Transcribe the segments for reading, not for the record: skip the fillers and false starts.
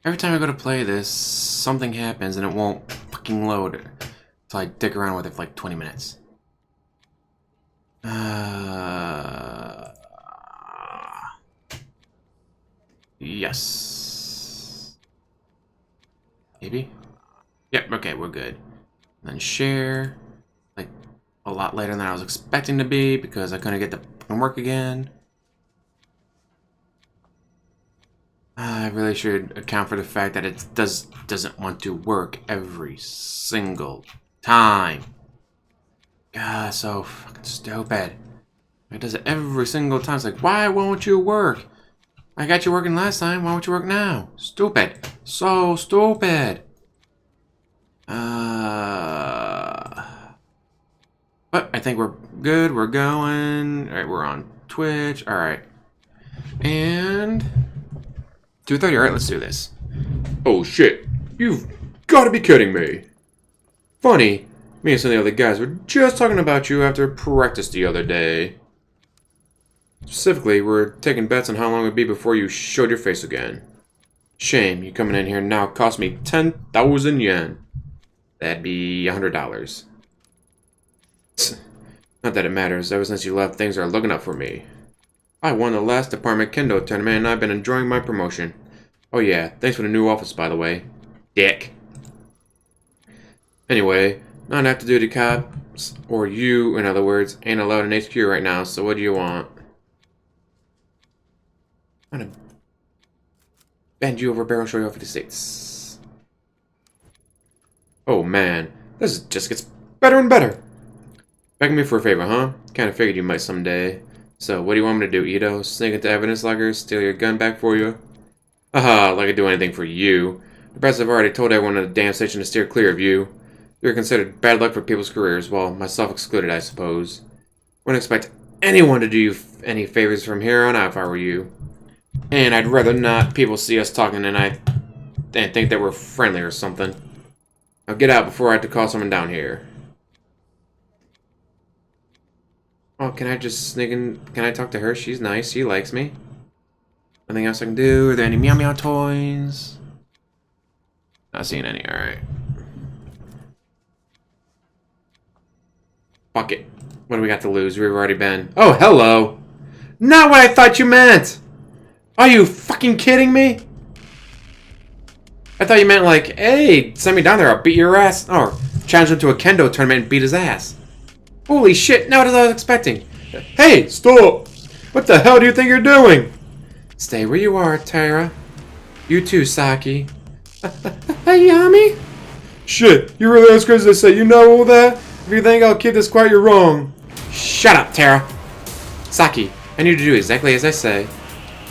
Every time I go to play this, something happens and it won't fucking load. So I dick around with it for like 20 minutes. Yes. Maybe? Yep, okay, we're good. And then share. Like, a lot later than I was expecting to be because I couldn't get the fucking work again. I really should account for the fact that it doesn't want to work every single time. God, so fucking stupid. It does it every single time. It's like, why won't you work? I got you working last time. Why won't you work now? Stupid. So stupid. But I think we're good. We're going. All right, we're on Twitch. All right. And 2:30. All right, let's do this. Oh shit! You've got to be kidding me. Funny, me and some of the other guys were just talking about you after practice the other day. Specifically, we're taking bets on how long it would be before you showed your face again. Shame, you coming in here now cost me 10,000 yen. That'd be $100. Not that it matters, ever since you left, things are looking up for me. I won the last department kendo tournament and I've been enjoying my promotion. Oh yeah, thanks for the new office, by the way. Dick. Anyway, non-active-duty cops, or you, in other words, ain't allowed in HQ right now, so what do you want? I'm gonna bend you over a barrel, show you off 56. Oh man, this just gets better and better. Begging me for a favor, huh? Kinda figured you might someday. So, what do you want me to do, Ito? Sneak into evidence lockers, steal your gun back for you? Haha, like I'd do anything for you. The press have already told everyone at the damn station to steer clear of you. You're considered bad luck for people's careers, well, myself excluded, I suppose. Wouldn't expect anyone to do you any favors from here on out if I were you. And I'd rather not people see us talking and think that we're friendly or something. Now get out before I have to call someone down here. Oh, can I just sneak in? Can I talk to her? She's nice. She likes me. Nothing else I can do? Are there any meow meow toys? Not seeing any. Alright. Fuck it. What do we got to lose? We've already been. Oh, hello! Not what I thought you meant! Are you fucking kidding me? I thought you meant like, hey, send me down there, I'll beat your ass. Or challenge him to a kendo tournament and beat his ass. Holy shit, not what I was expecting. Hey, stop! What the hell do you think you're doing? Stay where you are, Tara. You too, Saki. Hey, Yami? Shit, you really as crazy as I say. You know all that? If you think I'll keep this quiet, you're wrong. Shut up, Tara. Saki, I need you to do exactly as I say.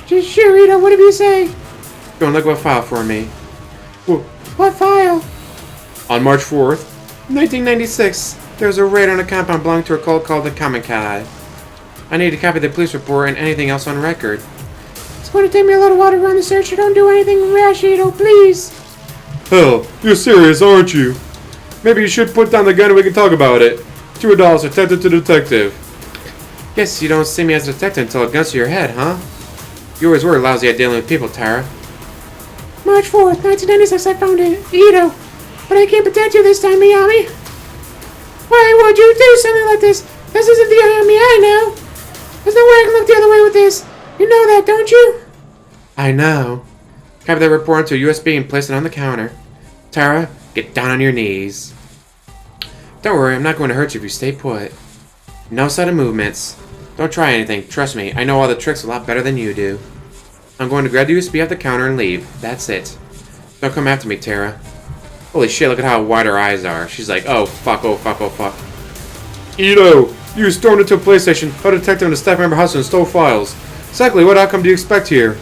Sure, Rita, whatever you say. Go and look what file for me. What file? On March 4th, 1996, there was a raid on a compound belonging to a cult called the Kamikai. I need to copy the police report and anything else on record. It's going to take me a little while to run the search, so don't do anything rash, Ito, please. Hell, you're serious, aren't you? Maybe you should put down the gun and we can talk about it. $2, detective to detective. Guess you don't see me as a detective until a gun's to your head, huh? You always were lousy at dealing with people, Tara. March 4th, 1996, I found it. Ito. But I can't protect you this time, Miyami. Why would you do something like this? This isn't the Miyami I know. There's no way I can look the other way with this. You know that, don't you? I know. Copy that report onto a USB and place it on the counter. Tara, get down on your knees. Don't worry, I'm not going to hurt you if you stay put. No sudden movements. Don't try anything. Trust me, I know all the tricks a lot better than you do. I'm going to grab the USB off the counter and leave. That's it. Don't come after me, Tara. Holy shit, look at how wide her eyes are. She's like, oh fuck, oh fuck, oh fuck. Ito, you stormed into a police station, held a detective in a staff member house and stole files. Exactly, what outcome do you expect here?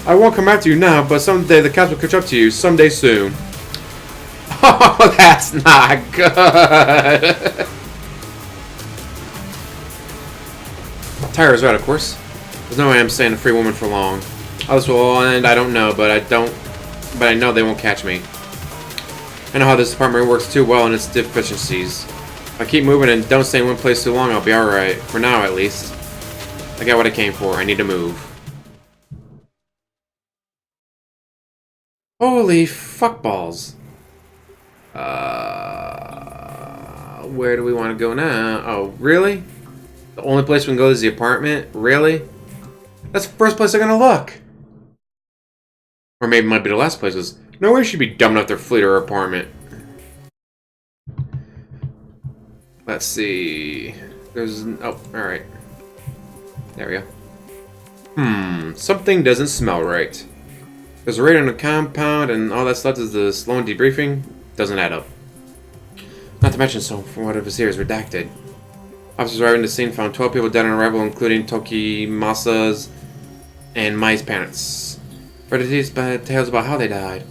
I won't come after you now, but someday the cops will catch up to you. Someday soon. Oh, that's not good. Tara's right, of course. There's no way I'm staying a free woman for long. How this will end, I don't know, but I know they won't catch me. I know how this department works too well and its deficiencies. If I keep moving and don't stay in one place too long, I'll be alright. For now, at least. I got what I came for. I need to move. Holy fuckballs. Where do we want to go now? Oh, really? The only place we can go is the apartment? Really? That's the first place they're gonna look. Or maybe it might be the last place. Because no way she'd be dumb enough to flee to her apartment. Let's see. There's... Oh, alright. There we go. Something doesn't smell right. There's a raid on the compound and all that stuff is the Sloan debriefing. Doesn't add up. Not to mention, so from what it was here is redacted. Officers arriving at the scene found 12 people dead on arrival, including Tokimasa's and Mai's parents. Further details about how they died.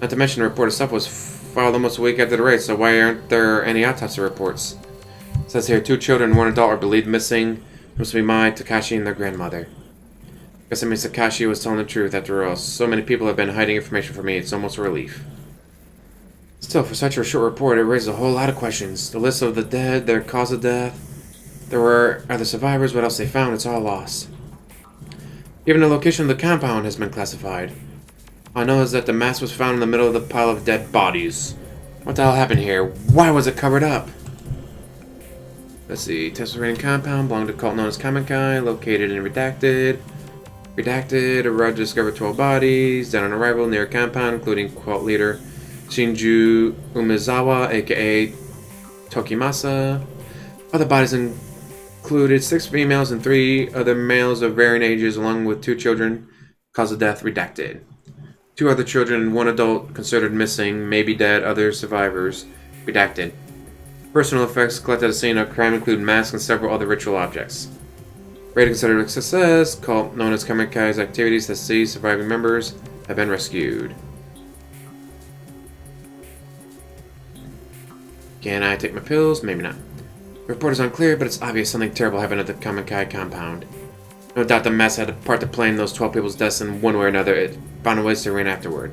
Not to mention, the report itself was filed almost a week after the raid, so why aren't there any autopsy reports? It says here 2 children and 1 adult are believed missing. Must be Mai, Takashi, and their grandmother. Guess that means Takashi was telling the truth after all. So many people have been hiding information from me, it's almost a relief. Still, for such a short report, it raises a whole lot of questions. The list of the dead, their cause of death. There were other survivors, what else they found, it's all lost. Even the location of the compound has been classified. All I know is that the mask was found in the middle of the pile of dead bodies. What the hell happened here? Why was it covered up? Let's see. Tesla Rain compound belonged to a cult known as Kamikai, located in Redacted. Redacted, arrived to discover 12 bodies, dead on arrival near a compound, including cult leader Shinju Umezawa, aka Tokimasa. Other bodies included 6 females and 3 other males of varying ages, along with 2 children. Cause of death redacted. 2 other children and 1 adult considered missing, maybe dead, other survivors. Redacted. Personal effects collected at the scene of crime include masks and several other ritual objects. Raid considered a success. Cult known as Kamikai's activities has seized surviving members have been rescued. Can I take my pills? Maybe not. The report is unclear, but it's obvious something terrible happened at the Kamikai compound. No doubt the mess had a part to play in those 12 people's deaths in one way or another. It found a way to ran afterward.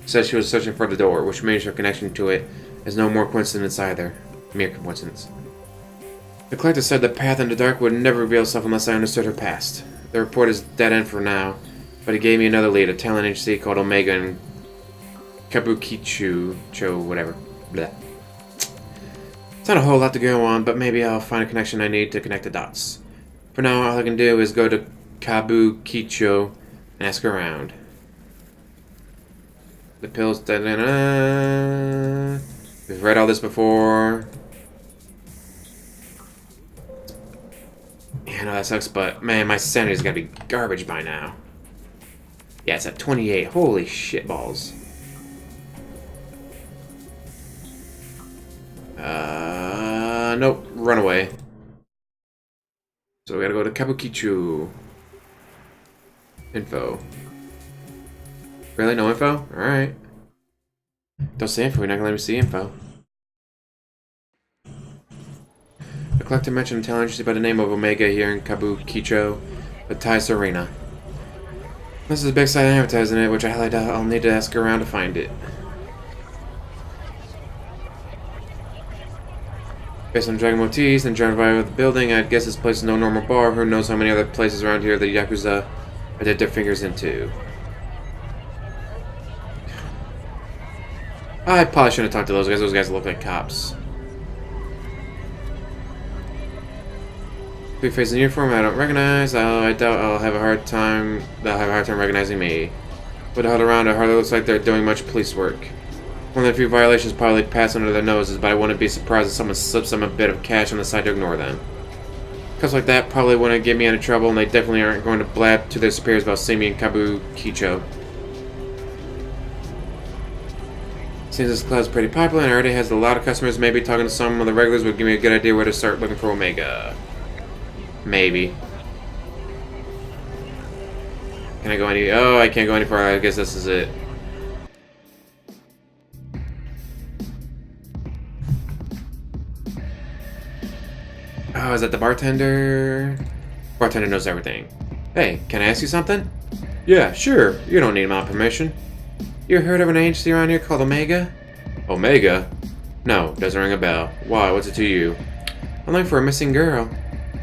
She said she was searching for the door, which means her connection to it is no more coincidence either. Mere coincidence. The collector said the path in the dark would never reveal itself unless I understood her past. The report is dead end for now, but he gave me another lead, a talent agency called Omega in Kabukicho, whatever. Blech. It's not a whole lot to go on, but maybe I'll find a connection I need to connect the dots. For now, all I can do is go to Kabukicho and ask around. The pills, We've read all this before. Yeah, I know that sucks, but man, my sanity's gotta be garbage by now. Yeah, it's at 28. Holy shitballs. Nope. Run away. So we gotta go to Kabukicho. Info. Really? No info? Alright. Don't say info, you're not gonna let me see info. The collector mentioned a talent agency by the name of Omega here in Kabukicho, with ties to Arena. This is a big site advertising it, which I highly doubt I'll need to ask around to find it. Based on Dragon motifs and general vibe of the building, I'd guess this place is no normal bar. Who knows how many other places around here the Yakuza have dipped their fingers into. I probably shouldn't have talked to those guys. Those guys look like cops. Three-faced in uniform I don't recognize. I doubt I'll have a hard time. They'll have a hard time recognizing me. With the huddle around, it hardly looks like they're doing much police work. One of the few violations probably pass under their noses, but I wouldn't be surprised if someone slips them a bit of cash on the side to ignore them. Cuts like that probably wouldn't get me into trouble, and they definitely aren't going to blab to their superiors about seeing me in Kabukicho. Seems this club's pretty popular and already has a lot of customers. Maybe talking to some of the regulars would give me a good idea where to start looking for Omega. Maybe. Can I go any... Oh, I can't go any farther. I guess this is it. Oh, is that the bartender? Bartender knows everything. Hey, can I ask you something? Yeah, sure. You don't need my permission. You heard of an agency around here called Omega? Omega? No, doesn't ring a bell. Why, what's it to you? I'm looking for a missing girl.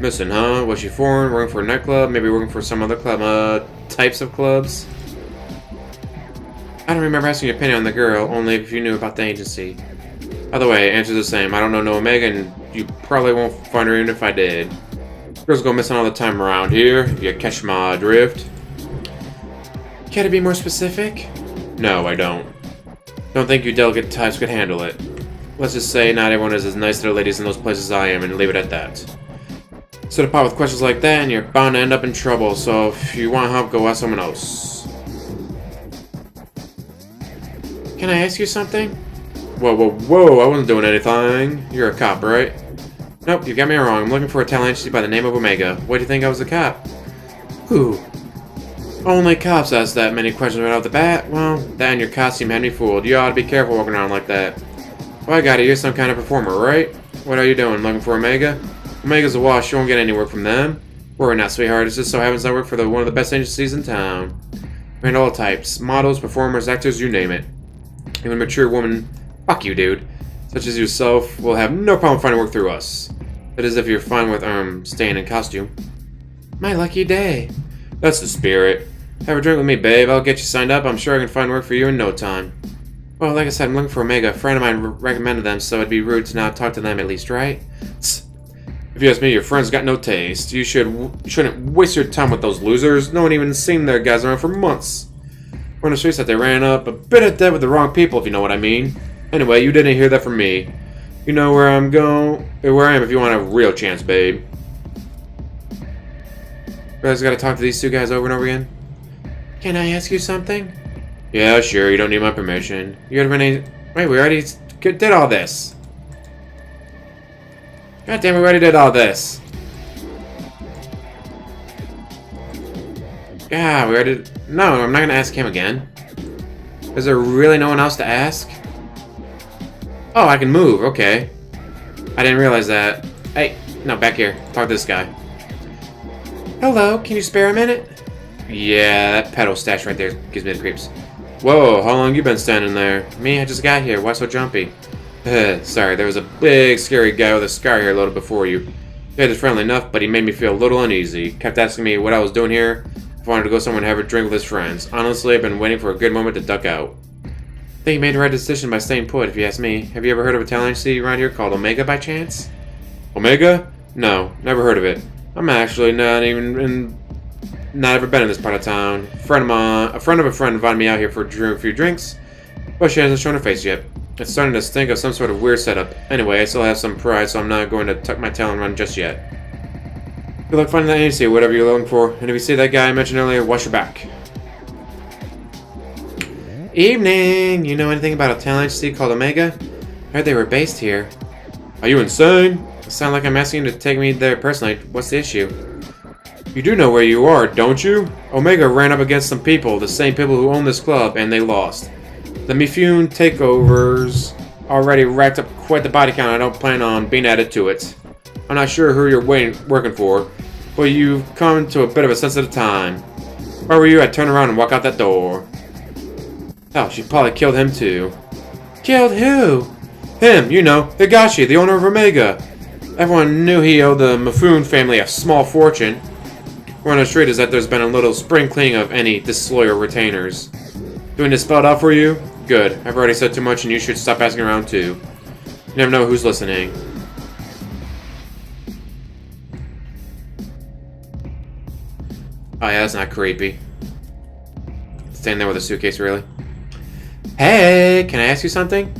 Missing, huh? Was she foreign? Working for a nightclub? Maybe working for some other club? Types of clubs? I don't remember asking your opinion on the girl, only if you knew about the agency. By the way, answer's the same. I don't know no Omega, and you probably won't find her even if I did. Girls go missing all the time around here, if you catch my drift. Can it be more specific? No, I don't. Don't think you delicate types could handle it. Let's just say not everyone is as nice to the ladies in those places as I am, and leave it at that. Sit apart with questions like that, and you're bound to end up in trouble, so if you want help, go ask someone else. Can I ask you something? Whoa, whoa, whoa, I wasn't doing anything. You're a cop, right? Nope, you got me wrong. I'm looking for a talent agency by the name of Omega. Why do you think I was a cop? Who? Only cops ask that many questions right off the bat. Well, that and your costume had me fooled. You ought to be careful walking around like that. Oh, I got it. You're some kind of performer, right? What are you doing? Looking for Omega? Omega's a wash. You won't get any work from them. Worry not, sweetheart. It just so happens I work for one of the best agencies in town. We handle all types. Models, performers, actors, you name it. Even mature woman, fuck you, dude, such as yourself, will have no problem finding work through us. That is if you're fine with, staying in costume. My lucky day. That's the spirit. Have a drink with me, babe. I'll get you signed up. I'm sure I can find work for you in no time. Well, like I said, I'm looking for Omega. A friend of mine recommended them, so it'd be rude to not talk to them at least, right? Tsk. If you ask me, your friend's got no taste. You shouldn't waste your time with those losers. No one even seen their guys around for months. We're on the streets that they ran up a bit of debt with the wrong people, if you know what I mean. Anyway, you didn't hear that from me. You know where I'm going, where I am if you want a real chance, babe. You guys gotta talk to these two guys over and over again? Can I ask you something? Yeah, sure, you don't need my permission. You ever any... Wait, we already did all this. God damn, we already did all this. Yeah, we already... No, I'm not gonna ask him again. Is there really no one else to ask? Oh, I can move, okay. I didn't realize that. Hey, no, back here. Talk to this guy. Hello, can you spare a minute? Yeah, that pedal stash right there gives me the creeps. Whoa, how long you been standing there? Me, I just got here. Why so jumpy? Sorry, there was a big, scary guy with a scar here loaded before you. He was friendly enough, but he made me feel a little uneasy. Kept asking me what I was doing here. If I wanted to go somewhere and have a drink with his friends. Honestly, I've been waiting for a good moment to duck out. I think he made the right decision by staying put, if you ask me. Have you ever heard of a talent agency around here called Omega by chance? Omega? No, never heard of it. I'm actually not ever been in this part of town. A friend of a friend invited me out here for a few drinks, but she hasn't shown her face yet. It's starting to stink of some sort of weird setup. Anyway, I still have some pride, so I'm not going to tuck my tail and run just yet. Good luck finding that agency, whatever you're looking for. And if you see that guy I mentioned earlier, watch your back. Evening! You know anything about a talent agency called Omega? I heard they were based here. Are you insane? It sounds like I'm asking you to take me there personally. What's the issue? You do know where you are, don't you? Omega ran up against some people, the same people who own this club, and they lost. The Mifune takeovers already racked up quite the body count. I don't plan on being added to it. I'm not sure who you're working for, but you've come to a bit of a sensitive time. If I were you, I'd turn around and walk out that door. Hell, she probably killed him too. Killed who? Him, you know, Higashi, the owner of Omega. Everyone knew he owed the Mifune family a small fortune. Word on the street is that there's been a little spring cleaning of any disloyal retainers. Doing this spelled out for you? Good. I've already said too much and you should stop asking around too. You never know who's listening. Oh yeah, that's not creepy. Standing there with a suitcase, really? Hey, can I ask you something?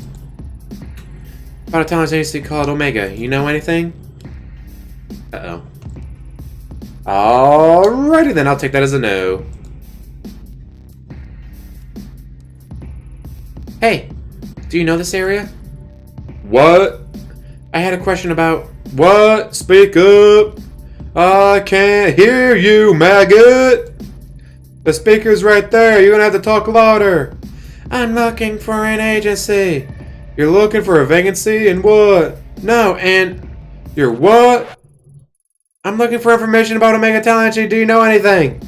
About a talent agency called Omega. You know anything? Uh-oh. Alrighty then, I'll take that as a no. Hey, do you know this area? What? I had a question about... What? Speak up! I can't hear you, maggot! The speaker's right there, you're gonna have to talk louder. I'm looking for an agency. You're looking for a vacancy in what? No, and... You're what? I'm looking for information about Omega Talent Agency. Do you know anything?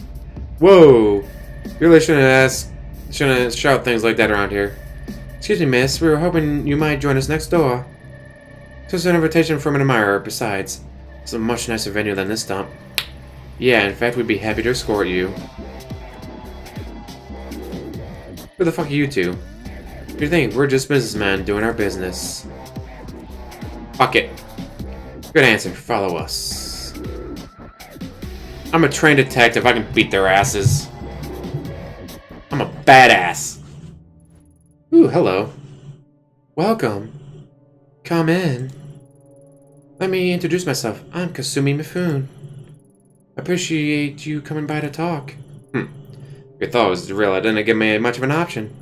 Whoa. You really shouldn't shout things like that around here. Excuse me, miss. We were hoping you might join us next door. This is an invitation from an admirer. Besides, it's a much nicer venue than this dump. Yeah, in fact, we'd be happy to escort you. Who the fuck are you two? What do you think? We're just businessmen doing our business. Fuck it. Good answer. Follow us. I'm a trained detective. I can beat their asses. I'm a badass. Ooh, hello. Welcome. Come in. Let me introduce myself. I'm Kasumi Mifune. Appreciate you coming by to talk. Your thought was real. I didn't give me much of an option.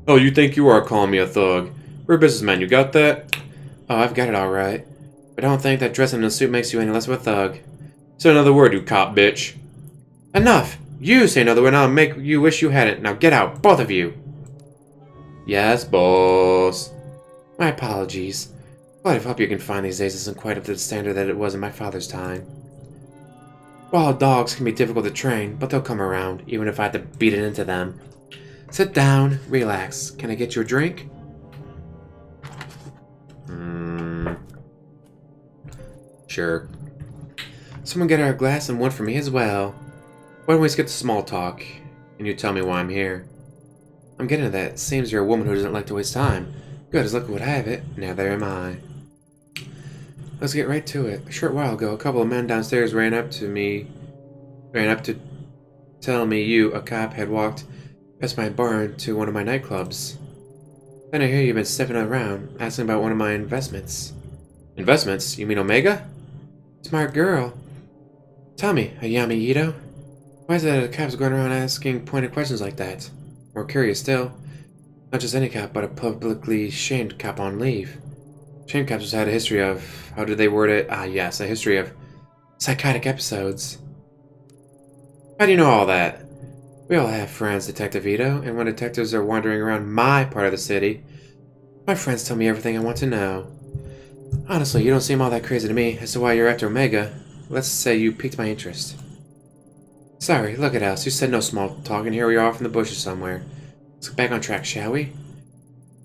Oh, you think you are calling me a thug? We're businessmen, you got that? Oh, I've got it all right. But I don't think that dressing in a suit makes you any less of a thug. Say another word, you cop bitch. Enough! You say another word and I'll make you wish you hadn't. Now get out, both of you! Yes, boss. My apologies. Quite of help you can find these days isn't quite up to the standard that it was in my father's time. Wild dogs can be difficult to train, but they'll come around, even if I have to beat it into them. Sit down, relax. Can I get you a drink? Sure. Someone get her a glass and one for me as well. Why don't we skip the small talk, and you tell me why I'm here? I'm getting to that. Seems you're a woman who doesn't like to waste time. Good as luck would have it. Now there am I. Let's get right to it. A short while ago, a couple of men downstairs ran up to tell me you, a cop, had walked past my barn to one of my nightclubs. Then I hear you've been sniffing around, asking about one of my investments. Investments? You mean Omega? Smart girl. Tell me, Ayami Ito, why is it that the cops going around asking pointed questions like that? More curious still, not just any cop, but a publicly shamed cop on leave. Shame cops had a history of, how did they word it? Ah, yes, a history of psychotic episodes. How do you know all that? We all have friends, Detective Ito, and when detectives are wandering around my part of the city, my friends tell me everything I want to know. Honestly, you don't seem all that crazy to me as to why you're after Omega. Let's say you piqued my interest. Sorry, look at us. You said no small talk, and here we are off in the bushes somewhere. Let's get back on track, shall we?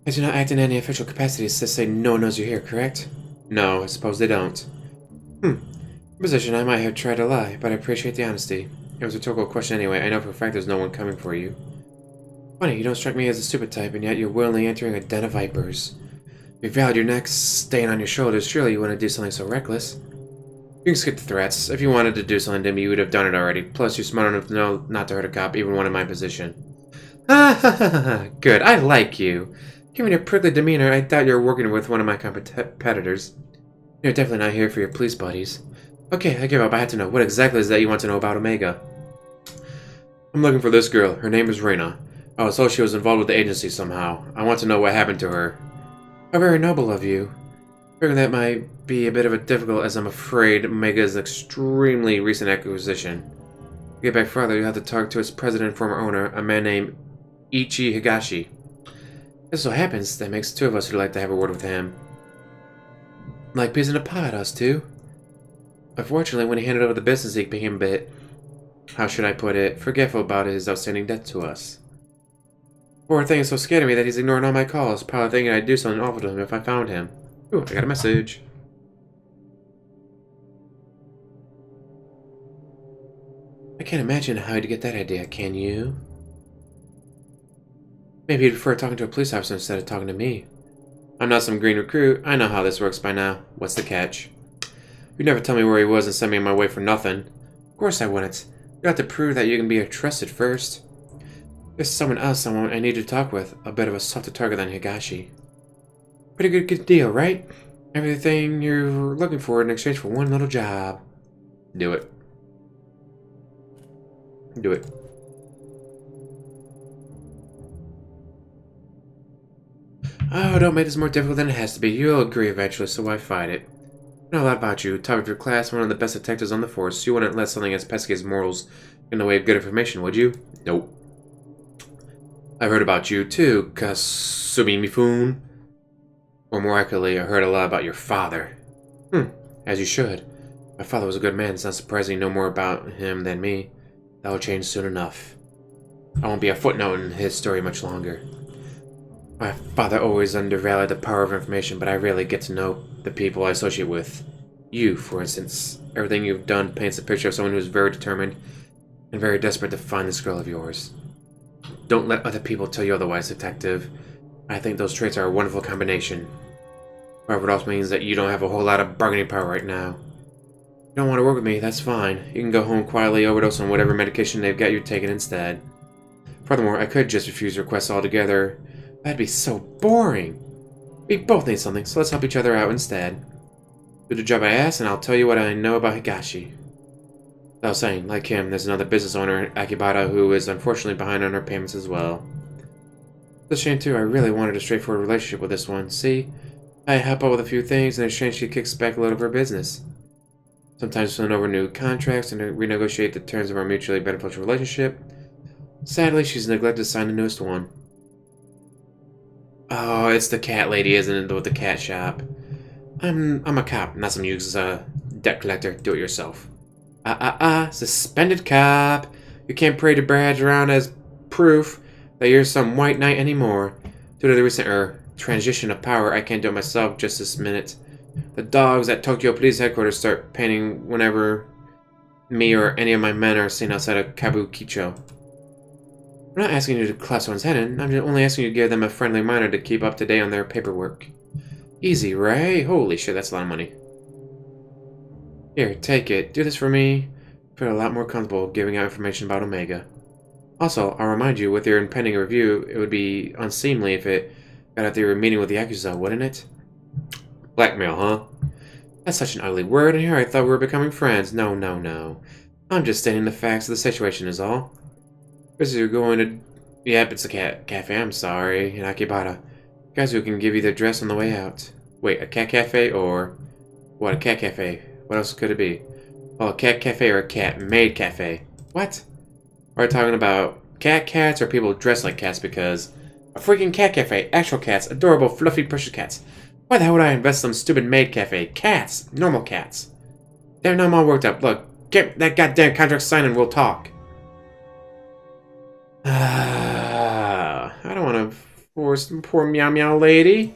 I do not act in any official capacity to say no one knows you're here, correct? No, I suppose they don't. Position, I might have tried to lie, but I appreciate the honesty. It was a rhetorical question anyway. I know for a fact there's no one coming for you. Funny, you don't strike me as a stupid type, and yet you're willingly entering a den of vipers. If you valued your neck staying on your shoulders, surely you wouldn't do something so reckless. You can skip the threats. If you wanted to do something to me, you would have done it already. Plus, you're smart enough to know not to hurt a cop, even one in my position. Ha ha ha ha! Good, I like you. Given your prickly demeanor, I doubt you're working with one of my competitors. You're definitely not here for your police buddies. Okay, I give up. I had to know. What exactly is that you want to know about Omega? I'm looking for this girl. Her name is Reina. I was told she was involved with the agency somehow. I want to know what happened to her. How very noble of you. Figuring that might be a bit of a difficult, as I'm afraid Omega is an extremely recent acquisition. To get back farther, you have to talk to its president and former owner, a man named Ichi Higashi. As so happens, that makes two of us who'd like to have a word with him. Like peas in a pod, us two. Unfortunately, when he handed over the business, he became a bit, how should I put it, forgetful about his outstanding debt to us. Poor thing is so scared of me that he's ignoring all my calls, probably thinking I'd do something awful to him if I found him. Ooh, I got a message. I can't imagine how he'd get that idea, can you? Maybe he'd prefer talking to a police officer instead of talking to me. I'm not some green recruit. I know how this works by now. What's the catch? You'd never tell me where he was and send me on my way for nothing. Of course I wouldn't. You have to prove that you can be trusted first. There's someone else I need to talk with. A bit of a softer target than Higashi. Pretty good deal, right? Everything you're looking for in exchange for one little job. Do it. Do it. Oh, don't make this more difficult than it has to be. You'll agree eventually, so why fight it? I know a lot about you. Top of your class, one of the best detectives on the force. You wouldn't let something as pesky as morals in the way of good information, would you? Nope. I've heard about you, too, Kasumi Mifune. Or more accurately, I heard a lot about your father. As you should. My father was a good man. It's not surprising you know more about him than me. That will change soon enough. I won't be a footnote in his story much longer. My father always undervalued the power of information, but I rarely get to know the people I associate with. You, for instance. Everything you've done paints a picture of someone who's very determined and very desperate to find this girl of yours. Don't let other people tell you otherwise, Detective. I think those traits are a wonderful combination. However, it also means that you don't have a whole lot of bargaining power right now. You don't want to work with me, that's fine. You can go home quietly, overdose on whatever medication they've got you taking instead. Furthermore, I could just refuse requests altogether. That'd be so boring. We both need something, so let's help each other out instead. Do the job I asked, and I'll tell you what I know about Higashi. I was saying, like him, there's another business owner, Akibata, who is unfortunately behind on her payments as well. It's a shame too, I really wanted a straightforward relationship with this one. See? I help out with a few things, and in exchange she kicks back a little of her business. Sometimes we'll over new contracts and renegotiate the terms of our mutually beneficial relationship. Sadly, she's neglected to sign the newest one. Oh, it's the cat lady, isn't it, with the cat shop? I'm a cop, not some useless debt collector. Do it yourself. Suspended cop. You can't parade your badge around as proof that you're some white knight anymore. Due to the recent transition of power, I can't do it myself just this minute. The dogs at Tokyo Police Headquarters start painting whenever me or any of my men are seen outside of Kabukicho. I'm not asking you to clap someone's head in, I'm only asking you to give them a friendly reminder to keep up to date on their paperwork. Easy, right? Holy shit, that's a lot of money. Here, take it. Do this for me. I feel a lot more comfortable giving out information about Omega. Also, I'll remind you, with your impending review, it would be unseemly if it got out that you were meeting with the Yakuza, wouldn't it? Blackmail, huh? That's such an ugly word, and here I thought we were becoming friends. No, no, no. I'm just stating the facts of the situation is all. Because you're going to... Yep, it's a cafe, I'm sorry. In Akibata. Guys who can give you the address on the way out. Wait, a cat cafe or... What, a cat cafe? What else could it be? Oh, a cat cafe or a cat-made cafe. What? Are we talking about cats or people dressed like cats? Because a freaking cat cafe, actual cats, adorable, fluffy, precious cats. Why the hell would I invest in some stupid maid cafe? Cats, normal cats. Damn, now I'm all worked up. Look, get that goddamn contract signed and we'll talk. I don't want to force poor meow meow lady.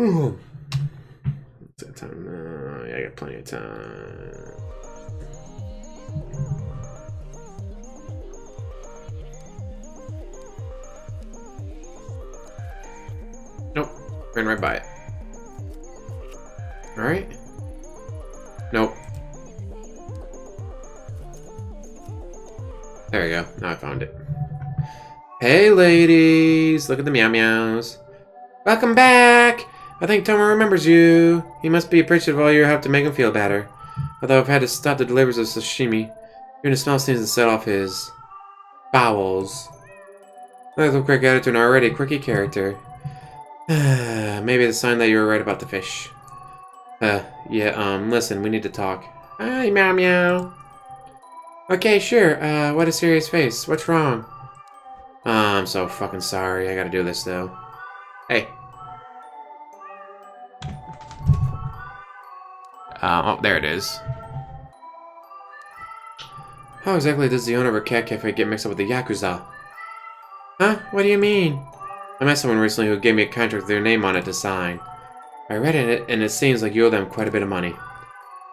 Ooh. What's that time? Yeah, I got plenty of time. Nope. Ran right by it. Alright. Nope. There we go. Now I found it. Hey, ladies! Look at the meow meows. Welcome back! I think Tomo remembers you. He must be appreciative of all your help to make him feel better. Although I've had to stop the deliveries of sashimi, even the smell seems to set off his bowels. Look at the quick attitude and already a quirky character. Maybe it's a sign that you were right about the fish. Listen, we need to talk. Hi, meow meow. Okay, sure, what a serious face. What's wrong? I'm so fucking sorry. I gotta do this, though. Hey. Oh, there it is. How exactly does the owner of a cat cafe get mixed up with the Yakuza? Huh? What do you mean? I met someone recently who gave me a contract with their name on it to sign. I read it, and it seems like you owe them quite a bit of money.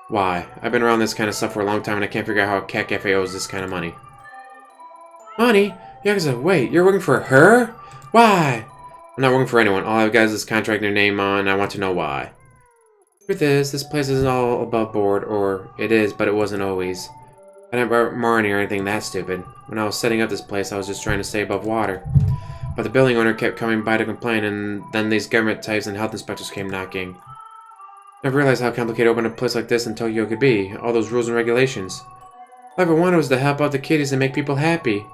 Why? I've been around this kind of stuff for a long time, and I can't figure out how a cat cafe owes this kind of money. Money? Yakuza, wait, you're working for her? Why? I'm not working for anyone. All I've got is this contract and their name on, and I want to know why. Truth is, this place isn't all above board, or it is, but it wasn't always. I didn't burn money or anything that stupid. When I was setting up this place, I was just trying to stay above water. But the building owner kept coming by to complain, and then these government types and health inspectors came knocking. Never realized how complicated opening a place like this in Tokyo could be. All those rules and regulations. All I ever wanted was to help out the kitties and make people happy.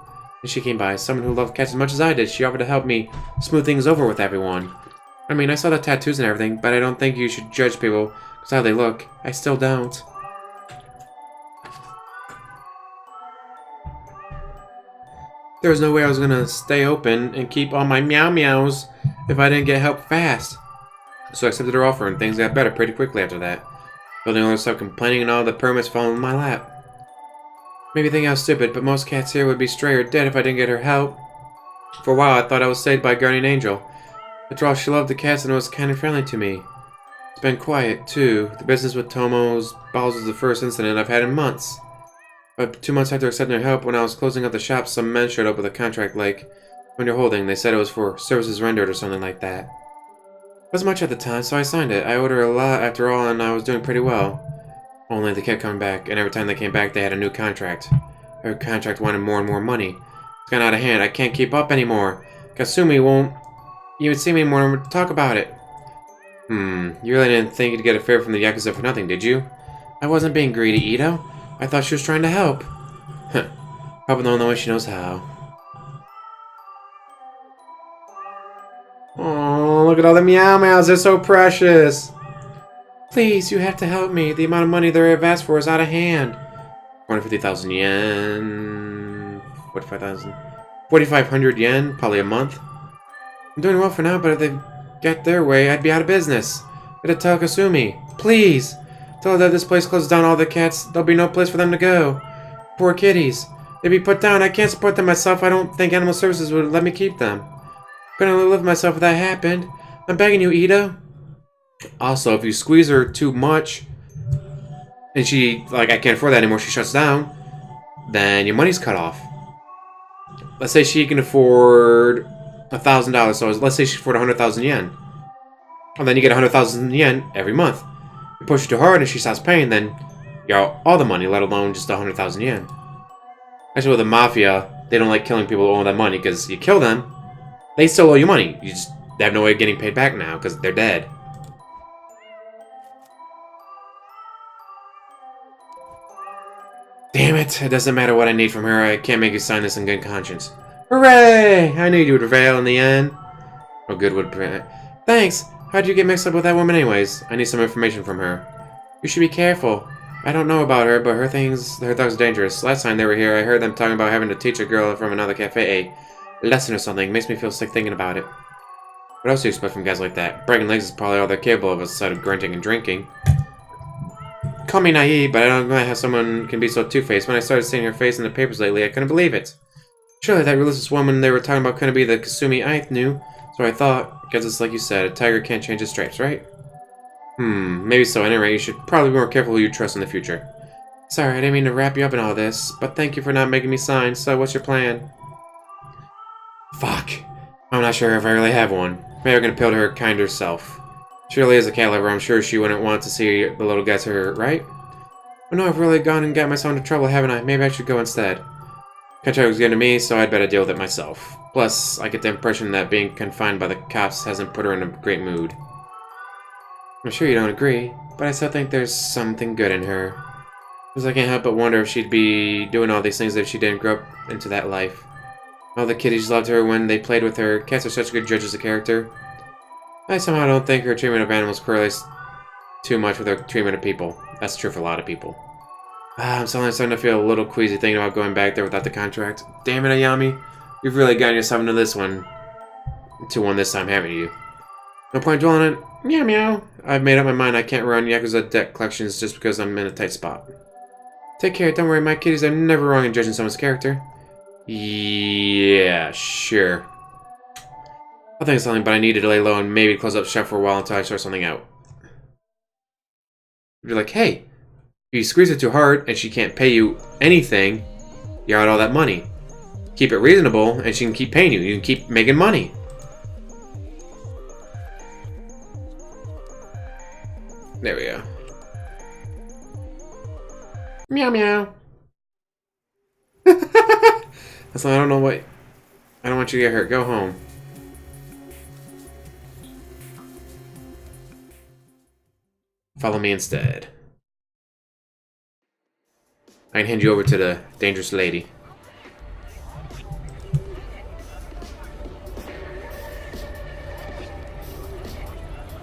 And she came by, someone who loved cats as much as I did. She offered to help me smooth things over with everyone. I mean, I saw the tattoos and everything, but I don't think you should judge people because how they look. I still don't. There was no way I was gonna stay open and keep all my meow meows if I didn't get help fast. So I accepted her offer and things got better pretty quickly after that. Building owners stopped complaining and all the permits fell in my lap. Maybe think I was stupid, but most cats here would be stray or dead if I didn't get her help. For a while I thought I was saved by a guardian angel. After all, she loved the cats and was kind and friendly to me. It's been quiet, too. The business with Tomo's balls was the first incident I've had in months. But 2 months after accepting their help, when I was closing up the shop, some men showed up with a contract like, when you're holding, they said it was for services rendered or something like that. It wasn't much at the time, so I signed it. I owed her a lot after all, and I was doing pretty well. Only they kept coming back, and every time they came back, they had a new contract. Her contract wanted more and more money. It's gone out of hand. I can't keep up anymore. Kasumi won't even see me anymore to talk about it. You really didn't think you'd get a favor from the Yakuza for nothing, did you? I wasn't being greedy, Ito. I thought she was trying to help. Help in the only way she knows how. Oh, look at all the Meow Meows. They're so precious. Please, you have to help me. The amount of money they've asked for is out of hand. 450,000 yen. 45,000. 4,500 yen, probably a month. I'm doing well for now, but if they get their way, I'd be out of business. Gotta tell Kasumi. Please. Tell her that this place closes down all the cats. There'll be no place for them to go. Poor kitties. They'd be put down. I can't support them myself. I don't think Animal Services would let me keep them. Couldn't live with myself if that happened. I'm begging you, Ito. Also, if you squeeze her too much, and she, like, I can't afford that anymore, she shuts down, then your money's cut off. Let's say she can afford $1,000, so let's say she can afford 100,000 yen. And then you get 100,000 yen every month. You push her too hard and she stops paying, then you're out all the money, let alone just 100,000 yen. Actually, with the Mafia, they don't like killing people who owe them money, because you kill them, they still owe you money. They have no way of getting paid back now, because they're dead. Damn it, it doesn't matter what I need from her, I can't make you sign this in good conscience. Hooray! I knew you would prevail in the end. Oh, good would prevail. Thanks! How'd you get mixed up with that woman anyways? I need some information from her. You should be careful. I don't know about her, but her thugs are dangerous. Last time they were here, I heard them talking about having to teach a girl from another cafe a lesson or something. It makes me feel sick thinking about it. What else do you expect from guys like that? Breaking legs is probably all they're capable of aside of grunting and drinking. Call me naive, but I don't know how someone can be so two-faced. When I started seeing her face in the papers lately, I couldn't believe it. Surely that religious woman they were talking about couldn't be the Kasumi I knew. So I thought, because it's like you said, a tiger can't change its stripes, right? Maybe so. At any rate, you should probably be more careful who you trust in the future. Sorry, I didn't mean to wrap you up in all this, but thank you for not making me sign. So what's your plan? Fuck. I'm not sure if I really have one. Maybe I can appeal to her kinder self. Surely as a cat lover, I'm sure she wouldn't want to see the little guys hurt, right? Oh no, I've really gone and got myself into trouble, haven't I? Maybe I should go instead. Contract was given to me, so I'd better deal with it myself. Plus, I get the impression that being confined by the cops hasn't put her in a great mood. I'm sure you don't agree, but I still think there's something good in her. Because I can't help but wonder if she'd be doing all these things if she didn't grow up into that life. All the kiddies loved her when they played with her. Cats are such good judges of character. I somehow don't think her treatment of animals correlates too much with her treatment of people. That's true for a lot of people. I'm starting to feel a little queasy thinking about going back there without the contract. Damn it, Ayami. You've really gotten yourself into this one. To one this time, haven't you? No point dwelling on it. Meow meow. I've made up my mind I can't run Yakuza debt collections just because I'm in a tight spot. Take care, don't worry, my kitties are never wrong in judging someone's character. Yeah, sure. I'll think of something, but I need to lay low and maybe close up shop for a while until I sort something out. You're like, hey, if you squeeze it too hard and she can't pay you anything, you're out all that money. Keep it reasonable and she can keep paying you. You can keep making money. There we go. Meow meow. That's I don't know what. I don't want you to get hurt. Go home. Follow me instead. I can hand you over to the dangerous lady.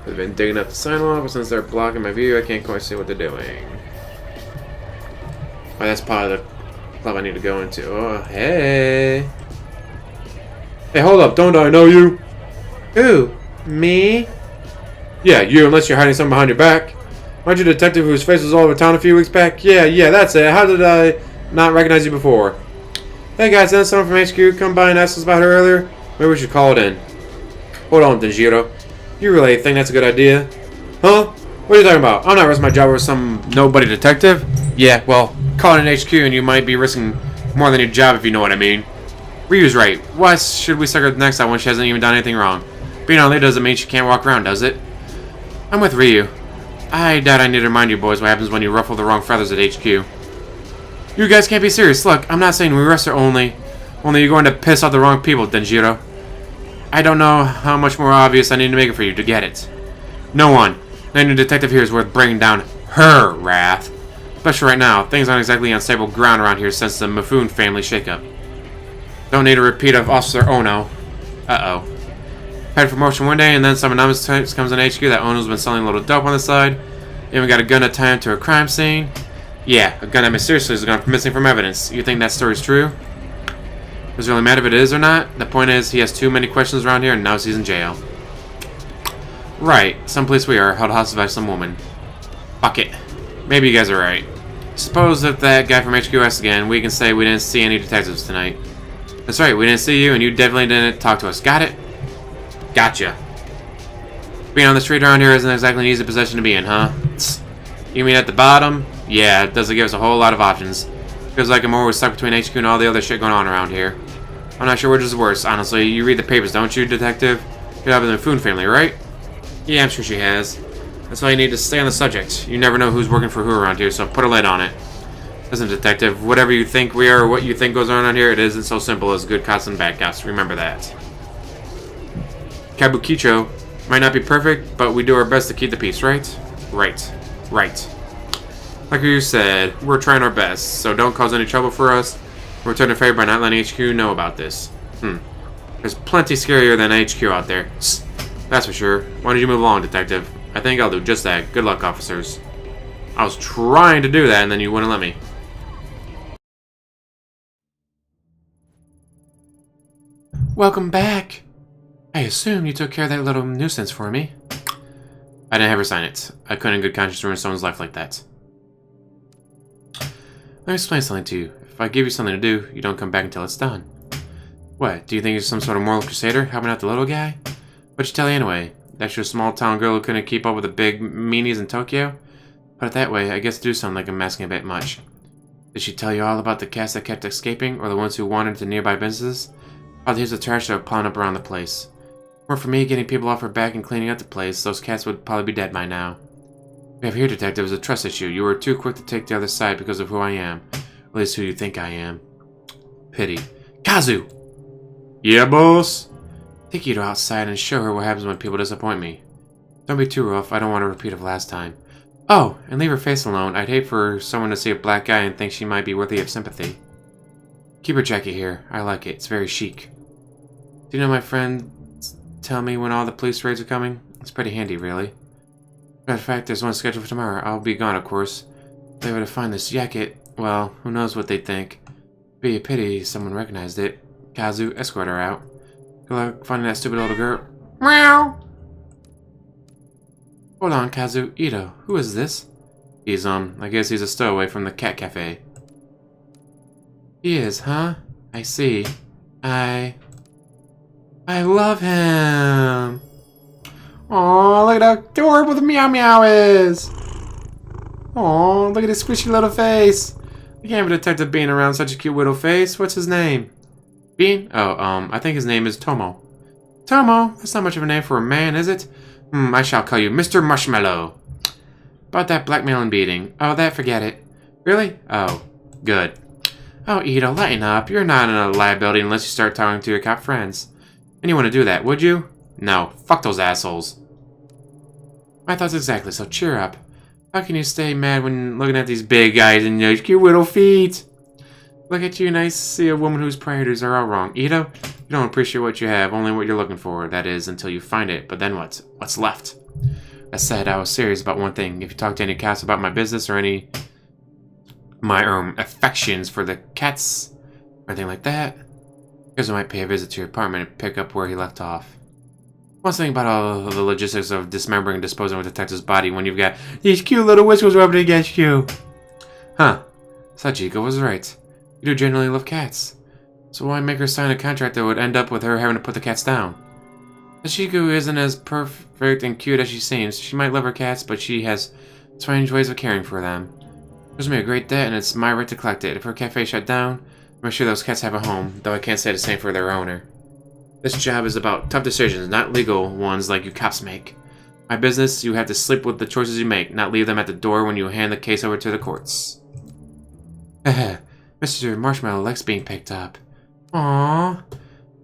They've been digging up the sidewalk, but since they're blocking my view, I can't quite see what they're doing. Oh, that's part of the club I need to go into. Oh, hey. Hey, hold up. Don't I know you? Who? Me? Yeah, you, unless you're hiding something behind your back. Aren't you a detective whose face was all over town a few weeks back? Yeah, that's it. How did I not recognize you before? Hey guys, isn't someone from HQ come by and ask us about her earlier? Maybe we should call it in. Hold on, Denjiro. You really think that's a good idea? Huh? What are you talking about? I'm not risking my job with some nobody detective. Yeah, well, call it an HQ and you might be risking more than your job if you know what I mean. Ryu's right. Why should we suck her next time when she hasn't even done anything wrong? Being on lead doesn't mean she can't walk around, does it? I'm with Ryu. I doubt I need to remind you boys what happens when you ruffle the wrong feathers at HQ. You guys can't be serious. Look, I'm not saying we arrest her only you're going to piss off the wrong people, Denjiro. I don't know how much more obvious I need to make it for you to get it. No one, not even a detective here, is worth bringing down her wrath. Especially right now, things aren't exactly on stable ground around here since the Mifune family shakeup. Don't need a repeat of Officer Ono. Uh-oh. Had a promotion one day, and then some anonymous text comes on HQ that Ono's been selling a little dope on the side. Even got a gun to tie him to a crime scene. Yeah, a gun that mysteriously is gone missing from evidence. You think that story's true? Does it really matter if it is or not? The point is, he has too many questions around here, and now he's in jail. Right, someplace we are, held hostage by some woman. Fuck it. Maybe you guys are right. Suppose if that guy from HQ asks again, we can say we didn't see any detectives tonight. That's right, we didn't see you, and you definitely didn't talk to us. Got it? Gotcha. Being on the street around here isn't exactly an easy position to be in, huh? You mean at the bottom? Yeah, it doesn't give us a whole lot of options. Feels like I'm always stuck between HQ and all the other shit going on around here. I'm not sure which is worse, honestly. You read the papers, don't you, detective? You have the Mifune family, right? Yeah, I'm sure she has. That's why you need to stay on the subject. You never know who's working for who around here, so put a lid on it. Listen, detective, whatever you think we are or what you think goes on around here, it isn't so simple as good cops and bad cops. Remember that. Kabukicho might not be perfect, but we do our best to keep the peace, right? Right. Right. Like you said, we're trying our best, so don't cause any trouble for us. We'll return a favor by not letting HQ know about this. There's plenty scarier than HQ out there. That's for sure. Why don't you move along, detective? I think I'll do just that. Good luck, officers. I was trying to do that, and then you wouldn't let me. Welcome back. I assume you took care of that little nuisance for me. I didn't have her sign it. I couldn't in good conscience ruin someone's life like that. Let me explain something to you. If I give you something to do, you don't come back until it's done. What, do you think you're some sort of moral crusader helping out the little guy? What'd she tell you anyway? That you're a small town girl who couldn't keep up with the big meanies in Tokyo? Put it that way, I guess to do something like I'm asking a bit much. Did she tell you all about the cats that kept escaping, or the ones who wandered to nearby businesses? All the heaps of trash that were piling up around the place. Or for me getting people off her back and cleaning up the place, those cats would probably be dead by now. We have here, detective, is a trust issue. You were too quick to take the other side because of who I am. At least who you think I am. Pity. Kazu! Yeah, boss? Take Ito outside and show her what happens when people disappoint me. Don't be too rough, I don't want a repeat of last time. Oh, and leave her face alone. I'd hate for someone to see a black guy and think she might be worthy of sympathy. Keep her jacket here. I like it. It's very chic. Do you know my friends tell me when all the police raids are coming? It's pretty handy, really. Matter of fact, there's one scheduled for tomorrow. I'll be gone, of course. If they were to find this jacket, well, who knows what they'd think. Be a pity someone recognized it. Kazu, escort her out. Good luck finding that stupid little girl. Meow! Hold on, Kazu. Ito, who is this? He's, I guess he's a stowaway from the cat cafe. He is, huh? I see. I love him! Aw, look at how adorable the Meow Meow is! Aw, look at his squishy little face! I can't have a detective being around such a cute little face. What's his name? Bean? Oh, I think his name is Tomo. Tomo? That's not much of a name for a man, is it? I shall call you Mr. Marshmallow. About that blackmailing beating. Oh, that, forget it. Really? Oh, good. Oh, Ito, lighten up. You're not a liability unless you start talking to your cop friends. And you want to do that, would you? No. Fuck those assholes. My thoughts exactly, so cheer up. How can you stay mad when looking at these big eyes and those cute little feet? Look at you and I see a woman whose priorities are all wrong. Ito, you don't appreciate what you have, only what you're looking for. That is, until you find it. But then what? What's left? That said, I was serious about one thing. If you talk to any cats about my business or my affections for the cats or anything like that, because I might pay a visit to your apartment and pick up where he left off. What's the thing about all the logistics of dismembering and disposing of a detective's body when you've got these cute little whiskers rubbing against you? Huh. Sachiko was right. You do genuinely love cats. So why make her sign a contract that would end up with her having to put the cats down? Sashiko isn't as perfect and cute as she seems. She might love her cats, but she has strange ways of caring for them. There's me a great debt, and it's my right to collect it. If her cafe shut down, I'm sure those cats have a home, though I can't say the same for their owner. This job is about tough decisions, not legal ones like you cops make. My business, you have to sleep with the choices you make, not leave them at the door when you hand the case over to the courts. Mr. Marshmallow likes being picked up. Aww.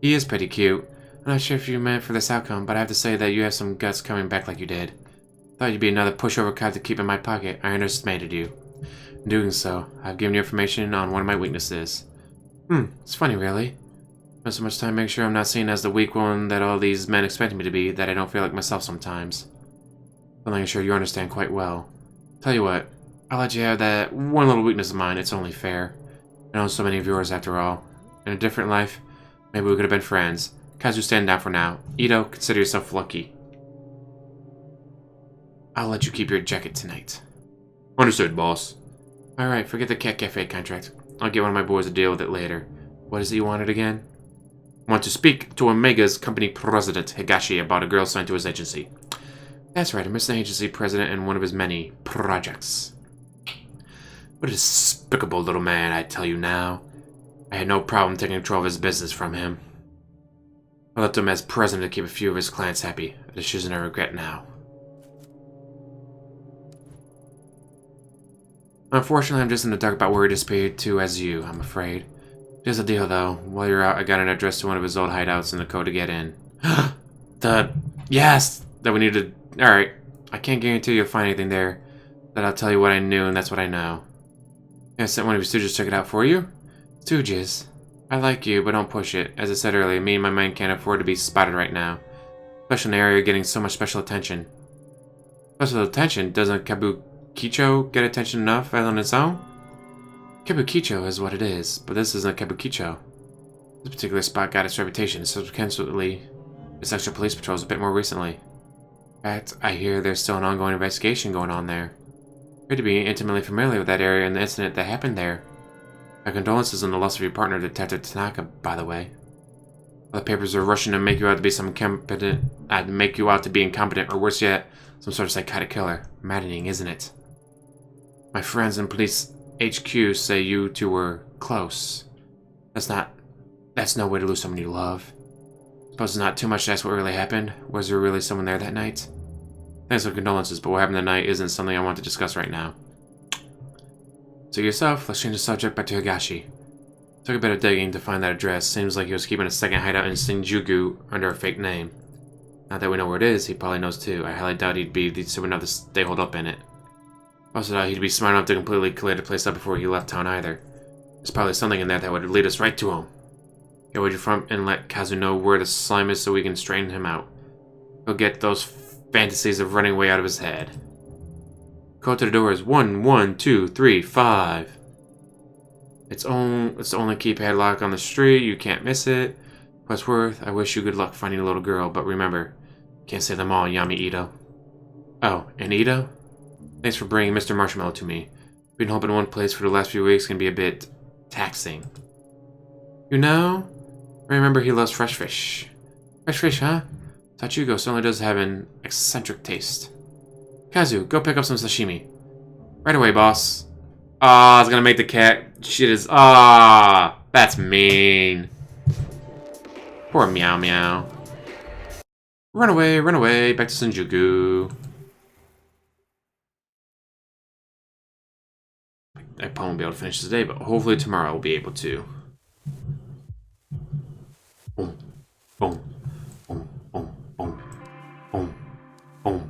He is pretty cute. I'm not sure if you meant for this outcome, but I have to say that you have some guts coming back like you did. Thought you'd be another pushover cop to keep in my pocket. I underestimated you. In doing so, I've given you information on one of my weaknesses. It's funny, really. I spend so much time making sure I'm not seen as the weak one that all these men expect me to be that I don't feel like myself sometimes. Something I'm sure you understand quite well. Tell you what, I'll let you have that one little weakness of mine. It's only fair. I know so many of yours after all. In a different life, maybe we could have been friends. Kazu, stand down for now. Ito, consider yourself lucky. I'll let you keep your jacket tonight. Understood, boss. Alright, forget the Cat Cafe contract. I'll get one of my boys to deal with it later. What is it you wanted again? I want to speak to Omega's company president, Higashi, about a girl signed to his agency. That's right, I'm the agency president in one of his many projects. What a despicable little man, I tell you now. I had no problem taking control of his business from him. I left him as president to keep a few of his clients happy. A decision I regret now. Unfortunately, I'm just in the dark about where he disappeared to as you, I'm afraid. Here's the deal, though. While you're out, I got an address to one of his old hideouts and the code to get in. Yes! That we need to... Alright. I can't guarantee you'll find anything there. But I'll tell you what I knew, and that's what I know. I sent one of your stooges to check it out for you? Stooges? I like you, but don't push it. As I said earlier, me and my men can't afford to be spotted right now. Especially in an area getting so much special attention. Special attention? Doesn't Kabukicho get attention enough on its own? Kabukicho is what it is, but this isn't Kabukicho. This particular spot got its reputation, subsequently its extra police patrols a bit more recently. In fact, I hear there's still an ongoing investigation going on there. I appear to be intimately familiar with that area and the incident that happened there. My condolences on the loss of your partner, Detective Tanaka, by the way. The papers are rushing to make you out to be some incompetent, incompetent, or worse yet, some sort of psychotic killer. Maddening, isn't it? My friends in police HQ say you two were close. That's no way to lose someone you love. Suppose it's not too much to ask what really happened. Was there really someone there that night? Thanks for condolences, but what happened that night isn't something I want to discuss right now. So yourself, let's change the subject back to Higashi. Took a bit of digging to find that address. Seems like he was keeping a second hideout in Shinjuku under a fake name. Now that we know where it is, he probably knows too. I highly doubt he'd be stupid enough to stay holed up in it. Also doubt he'd be smart enough to completely clear the place up before he left town either. There's probably something in there that would lead us right to him. Get away from and let Kazu know where the slime is so we can straighten him out. He'll get those fantasies of running away out of his head. Code to the door is 1, 1, 2, 3, 5. It's the only keypad lock on the street. You can't miss it. Westworth, I wish you good luck finding a little girl, but remember, can't save them all, Yami Ito. Oh, and Ito? Thanks for bringing Mr. Marshmallow to me. Being held in one place for the last few weeks can be a bit taxing. You know, I remember he loves fresh fish. Fresh fish, huh? Tachugo certainly does have an eccentric taste. Kazu, go pick up some sashimi. Right away, boss. Ah, I was gonna make the cat shit is. Ah, that's mean. Poor Meow Meow. Run away, back to Shinjuku. I probably won't be able to finish today, but hopefully tomorrow I'll be able to. Boom, boom, boom, boom, boom, boom, boom,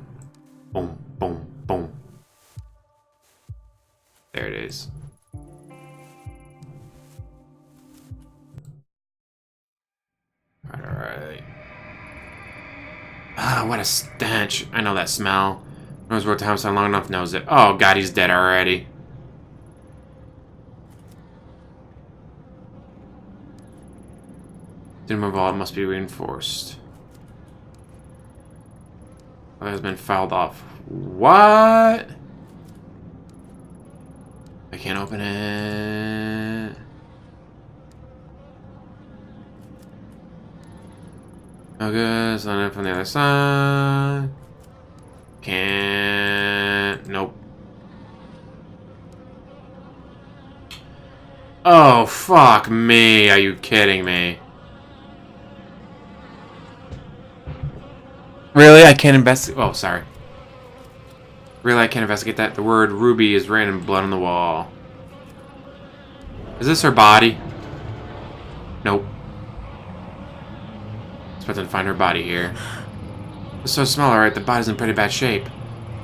boom, boom, boom. There it is. Alright. Ah, what a stench. I know that smell. Knows worked the house on long enough, knows it. Oh god, he's dead already. Timber vault must be reinforced. That has been fouled off. What? I can't open it. No good. Something from the other side. Can't. Nope. Oh, fuck me. Are you kidding me? Really? I can't investigate. Oh, sorry. Really, I can't investigate that. The word Ruby is written in blood on the wall. Is this her body? Nope. Expecting to find her body here. It's so small, alright. The body's in pretty bad shape.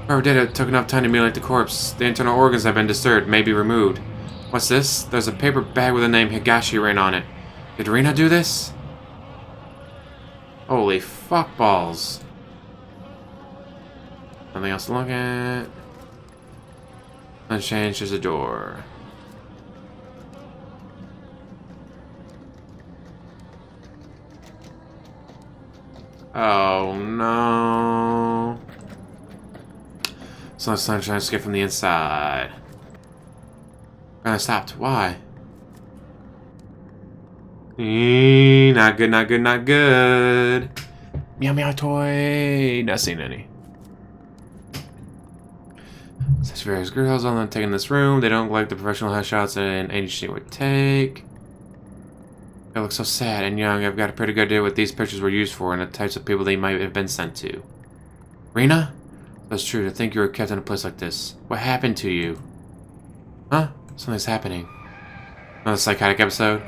Whoever did it took enough time to mutilate the corpse. The internal organs have been disturbed, may be removed. What's this? There's a paper bag with the name Higashi written on it. Did Rina do this? Holy fuck balls. Nothing else to look at. Unchanged, there's a door. Oh no. So it's time to escape from the inside. I stopped. Why? Not good, not good, not good. Meow meow toy. Not seeing any. Such various girls on them taking this room. They don't like the professional headshots that an agency would take. They look so sad and young. I've got a pretty good idea what these pictures were used for and the types of people they might have been sent to. Rina? That's true. To think you were kept in a place like this. What happened to you? Huh? Something's happening. Another psychotic episode?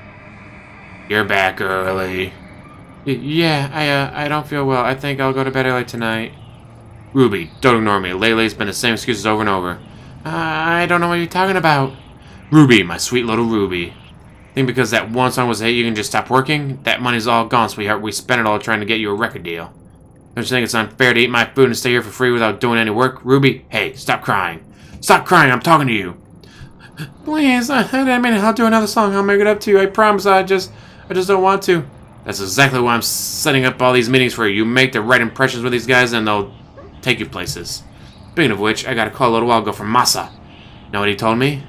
You're back early. Yeah, I don't feel well. I think I'll go to bed early tonight. Ruby, don't ignore me. Lately's been the same excuses over and over. I don't know what you're talking about. Ruby, my sweet little Ruby. Think because that one song was a hit you can just stop working? That money's all gone, sweetheart. We spent it all trying to get you a record deal. Don't you think it's unfair to eat my food and stay here for free without doing any work? Ruby, hey, stop crying. Stop crying, I'm talking to you. Please, I mean, I'll do another song. I'll make it up to you. I promise. I just don't want to. That's exactly why I'm setting up all these meetings for you. You make the right impressions with these guys, and they'll take you places. Speaking of which, I got a call a little while ago from Masa. Know what he told me?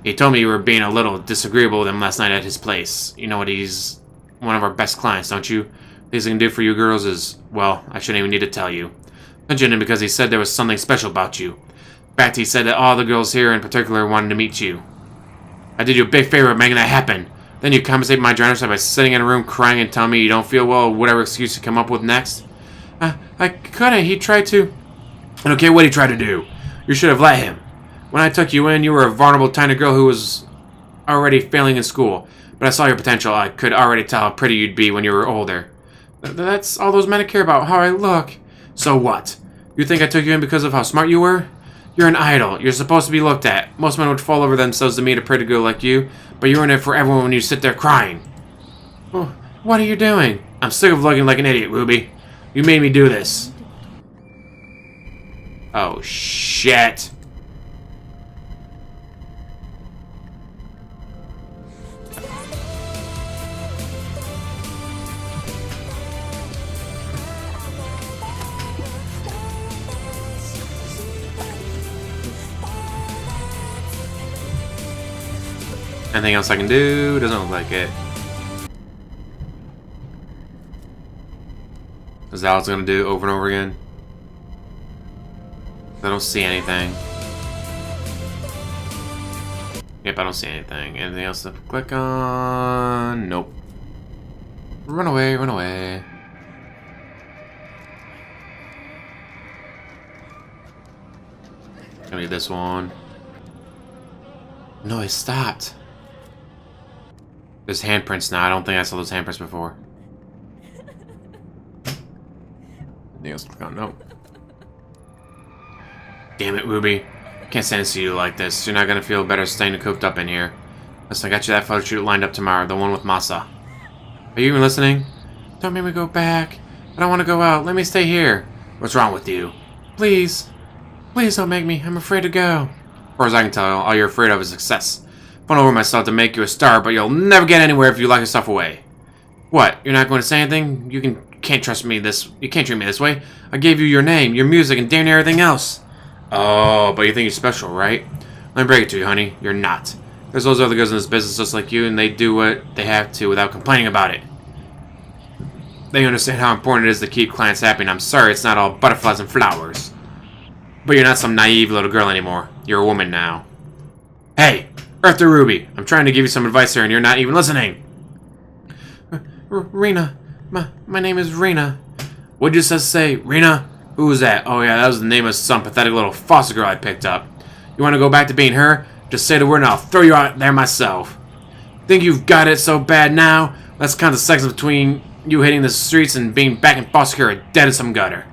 He told me you were being a little disagreeable with him last night at his place. You know what? He's one of our best clients, don't you? Things he can do for you girls is, well, I shouldn't even need to tell you. Mentioned him because he said there was something special about you. In fact, he said that all the girls here in particular wanted to meet you. I did you a big favor of making that happen. Then you compensate my generosity by sitting in a room crying and telling me you don't feel well or whatever excuse you come up with next. I couldn't. He tried to... I don't care what he tried to do. You should have let him. When I took you in, you were a vulnerable tiny girl who was already failing in school. But I saw your potential. I could already tell how pretty you'd be when you were older. That's all those men care about, how I look. So what? You think I took you in because of how smart you were? You're an idol. You're supposed to be looked at. Most men would fall over themselves to meet a pretty girl like you, but you're in it for everyone when you sit there crying. Oh, what are you doing? I'm sick of looking like an idiot, Ruby. You made me do this. Oh, shit. Anything else I can do? Doesn't look like it. Is that what it's gonna do over and over again? I don't see anything. Yep, I don't see anything. Anything else to click on? Nope. Run away, run away. Gonna be this one. No, it stopped. There's handprints now. I don't think I saw those handprints before. Anything else to click on? Nope. Damn it, Ruby. Can't stand to see you like this. You're not gonna feel better staying cooped up in here. Listen, I got you that photo shoot lined up tomorrow. The one with Masa. Are you even listening? Don't make me go back. I don't want to go out. Let me stay here. What's wrong with you? Please. Please don't make me. I'm afraid to go. As far as I can tell, all you're afraid of is success. I've won over myself to make you a star, but you'll never get anywhere if you lock yourself away. What? You're not going to say anything? You can't trust me this. You can't treat me this way. I gave you your name, your music, and damn near everything else. Oh, but you think you're special, right? Let me break it to you, honey. You're not. There's those other girls in this business just like you, and they do what they have to without complaining about it. They understand how important it is to keep clients happy, and I'm sorry it's not all butterflies and flowers. But you're not some naive little girl anymore. You're a woman now. Hey, Earther Ruby, I'm trying to give you some advice here, and you're not even listening. Rena. My name is Rena. What'd you just say, Rena? Who was that? Oh yeah, that was the name of some pathetic little foster girl I picked up. You want to go back to being her? Just say the word and I'll throw you out there myself. Think you've got it so bad now? Let's count the seconds between you hitting the streets and being back in foster care or dead in some gutter.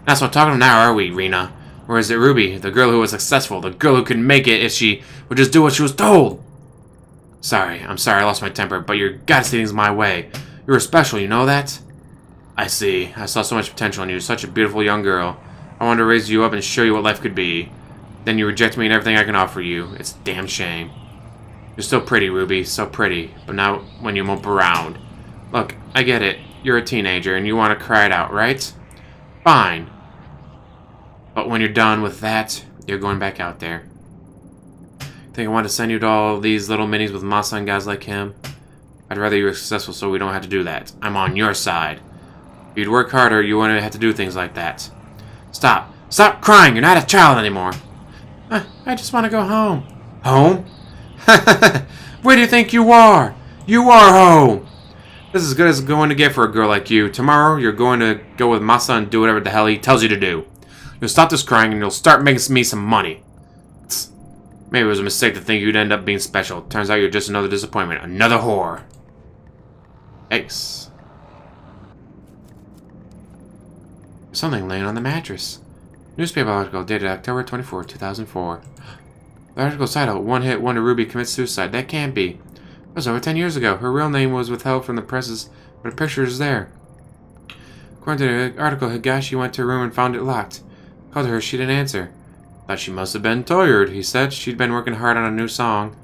That's what we're talking about now, are we, Rena? Or is it Ruby, the girl who was successful, the girl who could make it if she would just do what she was told? I'm sorry, I lost my temper, but you gotta see things my way. You were special, you know that? I see. I saw so much potential in you, such a beautiful young girl. I wanted to raise you up and show you what life could be. Then you reject me and everything I can offer you. It's a damn shame. You're so pretty, Ruby, so pretty. But not when you mope around. Look, I get it. You're a teenager and you want to cry it out, right? Fine. But when you're done with that, you're going back out there. Think I want to send you to all these little minis with masa and guys like him? I'd rather you were successful so we don't have to do that. I'm on your side. If you'd work harder, you wouldn't have to do things like that. Stop. Stop crying. You're not a child anymore. I just want to go home. Home? Where do you think you are? You are home. This is as good as it's going to get for a girl like you. Tomorrow, you're going to go with Masa and do whatever the hell he tells you to do. You'll stop this crying and you'll start making me some money. Maybe it was a mistake to think you'd end up being special. Turns out you're just another disappointment. Another whore. Yikes. Something laying on the mattress. Newspaper article dated October 24, 2004. The article cited one-hit wonder Ruby commits suicide. That can't be. It was over 10 years ago. Her real name was withheld from the presses, but a picture is there. According to the article, Higashi went to her room and found it locked. Called her, she didn't answer. Thought she must have been tired, he said. She'd been working hard on a new song.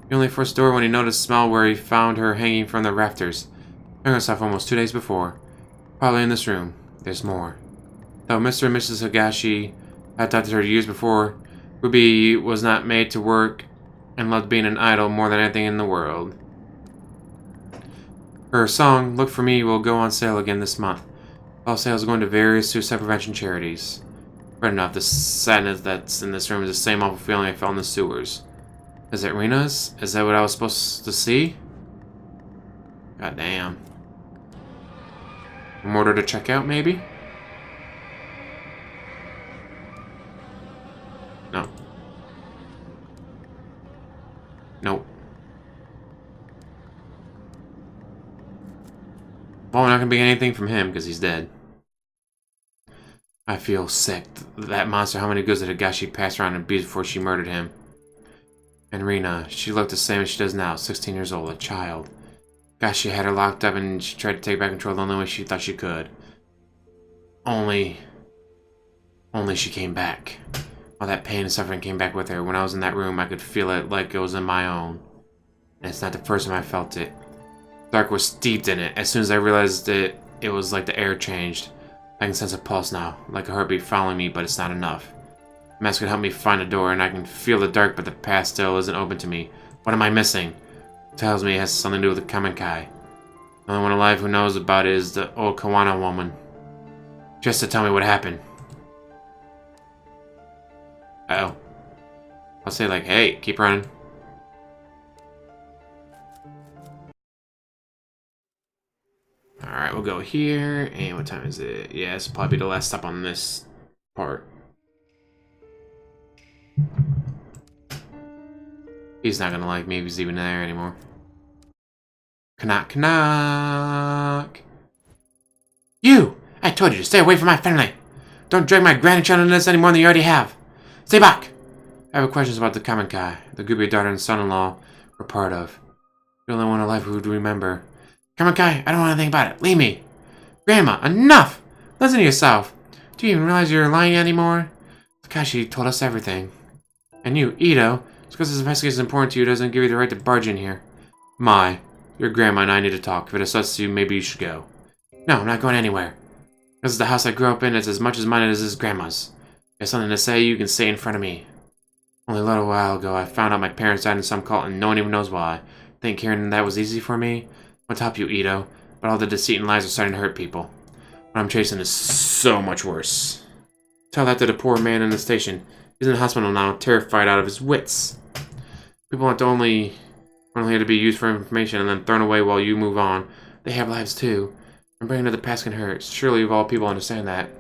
He only forced the door when he noticed the smell where he found her hanging from the rafters. Hung herself almost 2 days before. Probably in this room. There's more. Though Mr. and Mrs. Higashi had taught her years before, Ruby was not made to work and loved being an idol more than anything in the world. Her song, Look For Me, will go on sale again this month. All sales are going to various suicide prevention charities. Right enough, the sadness that's in this room is the same awful feeling I felt in the sewers. Is it Rena's? Is that what I was supposed to see? God damn. I'm ordered to check out, maybe? No. Nope. Well, we're not gonna be anything from him because he's dead. I feel sick. That monster, how many goods did Higashi pass around and abuse before she murdered him? And Rena, she looked the same as she does now, 16 years old, a child. Higashi had her locked up and she tried to take back control the only way she thought she could. Only she came back. All that pain and suffering came back with her. When I was in that room, I could feel it like it was in my own. And it's not the first time I felt it. Dark was steeped in it. As soon as I realized it was like the air changed. I can sense a pulse now, like a heartbeat following me, but it's not enough. The mask could help me find a door, and I can feel the dark, but the path still isn't open to me. What am I missing? It tells me it has something to do with the Kamenkai. The only one alive who knows about it is the old Kawana woman. Just to tell me what happened. Uh-oh. I'll say like, hey, keep running. Alright, we'll go here, and what time is it? Yeah, this will probably be the last stop on this part. He's not gonna like me if he's even there anymore. Knock, knock. You! I told you to stay away from my family! Don't drag my grandchild into this any more than you already have! Stay back! I have questions about the Kamenkai, the group your daughter and son-in-law were part of. You're the only one alive who would remember. Kamenkai, I don't want anything about it. Leave me. Grandma, enough! Listen to yourself. Do you even realize you're lying anymore? Takashi told us everything. And you, Ito, just because this investigation is important to you doesn't give you the right to barge in here. Your grandma and I need to talk. If it upsets you, maybe you should go. No, I'm not going anywhere. This is the house I grew up in. It's as much as mine as his grandma's. If you have something to say, you can say it in front of me. Only a little while ago, I found out my parents died in some cult and no one even knows why. Think hearing that was easy for me? What's help you, Ito? but all the deceit and lies are starting to hurt people. What I'm chasing is so much worse. Tell that to the poor man in the station. He's in the hospital now, terrified out of his wits. People aren't only here to be used for information and then thrown away while you move on. They have lives too. And bringing to the past can hurt. Surely of all people understand that.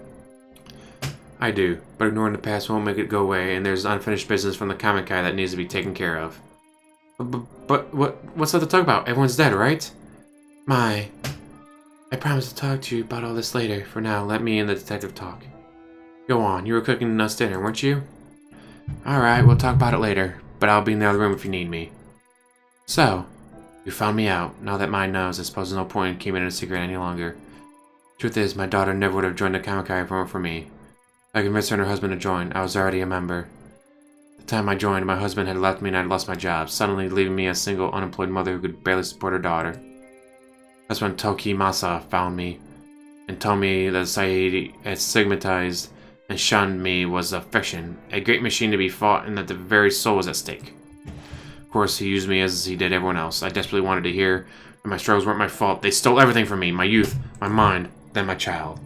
I do, but ignoring the past won't make it go away, and there's unfinished business from the Kamikai that needs to be taken care of. But what's there to talk about? Everyone's dead, right? I promise to talk to you about all this later. For now, let me and the detective talk. Go on, you were cooking us dinner, weren't you? Alright, we'll talk about it later, but I'll be in the other room if you need me. So, you found me out. Now that mine knows, I suppose there's no point in keeping it a secret any longer. Truth is, my daughter never would have joined the Kamikai if it weren't for me. I convinced her and her husband to join. I was already a member. The time I joined, my husband had left me and I'd lost my job, suddenly leaving me a single, unemployed mother who could barely support her daughter. That's when Toki Masa found me and told me that society had stigmatized and shunned me was a fiction, a great machine to be fought, and that the very soul was at stake. Of course, he used me as he did everyone else. I desperately wanted to hear that my struggles weren't my fault. They stole everything from me, my youth, my mind, then my child.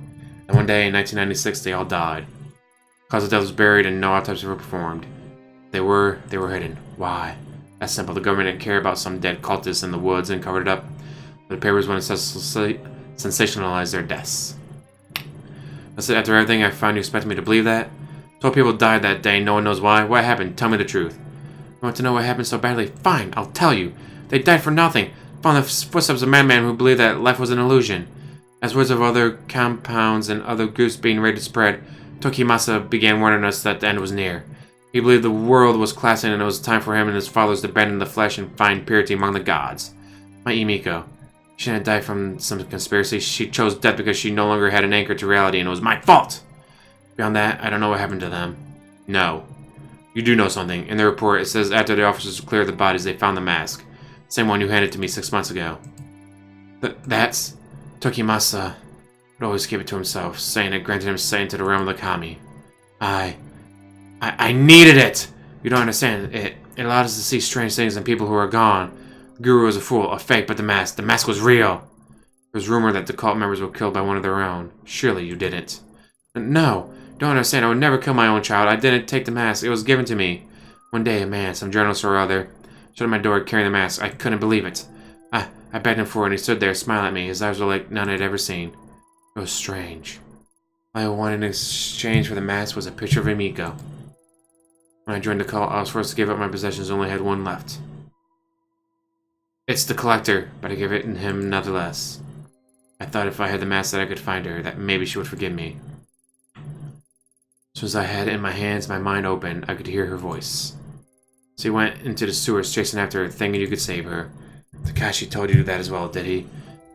And one day in 1996, they all died. Cause of death was buried and no autopsies were performed. They were hidden. Why? That's simple. The government didn't care about some dead cultists in the woods and covered it up. The papers wanted to sensationalize their deaths. I said, after everything I found, you expect me to believe that? 12 people died that day, no one knows why. What happened? Tell me the truth. You want to know what happened so badly? Fine, I'll tell you. They died for nothing. Found the footsteps of a madman who believed that life was an illusion. As words of other compounds and other groups being ready to spread, Tokimasa began warning us that the end was near. He believed the world was collapsing and it was time for him and his followers to abandon the flesh and find purity among the gods. My Emiko. She didn't die from some conspiracy. She chose death because she no longer had an anchor to reality, and it was my fault! Beyond that, I don't know what happened to them. No. You do know something. In the report, it says after the officers cleared the bodies, they found the mask. Same one you handed to me 6 months ago. That's... Tokimasa would always keep it to himself, saying it granted him sight into the realm of the Kami. I needed it! You don't understand. It allowed us to see strange things in people who are gone. The guru was a fool, a fake, but the mask was real. There was rumor that the cult members were killed by one of their own. Surely you didn't. No, don't understand. I would never kill my own child. I didn't take the mask. It was given to me. One day, a man, some journalist or other, shut at my door carrying the mask. I couldn't believe it. I begged him for it, and he stood there, smiling at me. His eyes were like none I'd ever seen. It was strange. All I wanted in exchange for the mask was a picture of Emiko. When I joined the cult, I was forced to give up my possessions. I only had one left. It's the collector, but I gave it to him nonetheless. I thought if I had the mask that I could find her, that maybe she would forgive me. As soon as I had it in my hands, my mind opened. I could hear her voice. So he went into the sewers chasing after her, thinking you could save her. Takashi told you that as well, did he?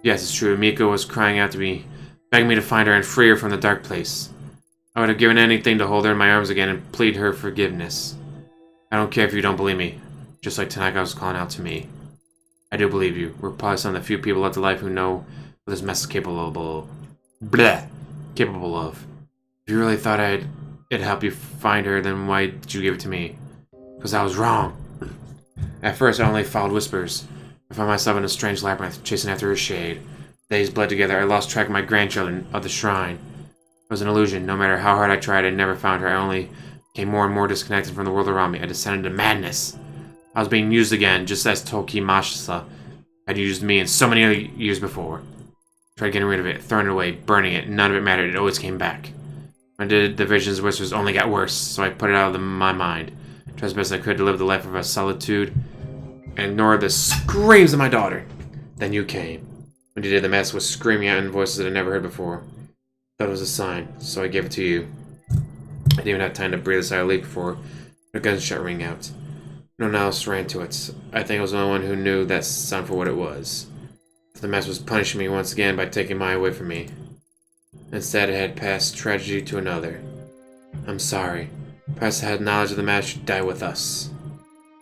Yes, it's true. Miko was crying out to me, begging me to find her and free her from the dark place. I would have given anything to hold her in my arms again and plead her forgiveness. I don't care if you don't believe me, just like Tanaka was calling out to me. I do believe you. We're probably some of the few people left alive who know what this mess is capable of. If you really thought it'd help you find her, then why did you give it to me? Because I was wrong. At first, I only followed whispers. I found myself in a strange labyrinth, chasing after her shade. Days bled together. I lost track of my grandchildren, of the shrine. It was an illusion. No matter how hard I tried, I never found her. I only became more and more disconnected from the world around me. I descended into madness. I was being used again, just as Tokimasa had used me in so many years before. I tried getting rid of it, throwing it away, burning it. None of it mattered. It always came back. When I did, the visions and whispers only got worse, so I put it out of my mind. Tried as best I could to live the life of a solitude and ignore the screams of my daughter. Then you came. When you did, the mask was screaming out in voices that I'd never heard before. Thought it was a sign, so I gave it to you. I didn't even have time to breathe a sigh of relief before a gunshot rang out. No one else ran to it. I think I was the only one who knew that sound for what it was. The mask was punishing me once again by taking mine away from me. Instead, it had passed tragedy to another. I'm sorry. Perhaps I had knowledge of the mask should die with us.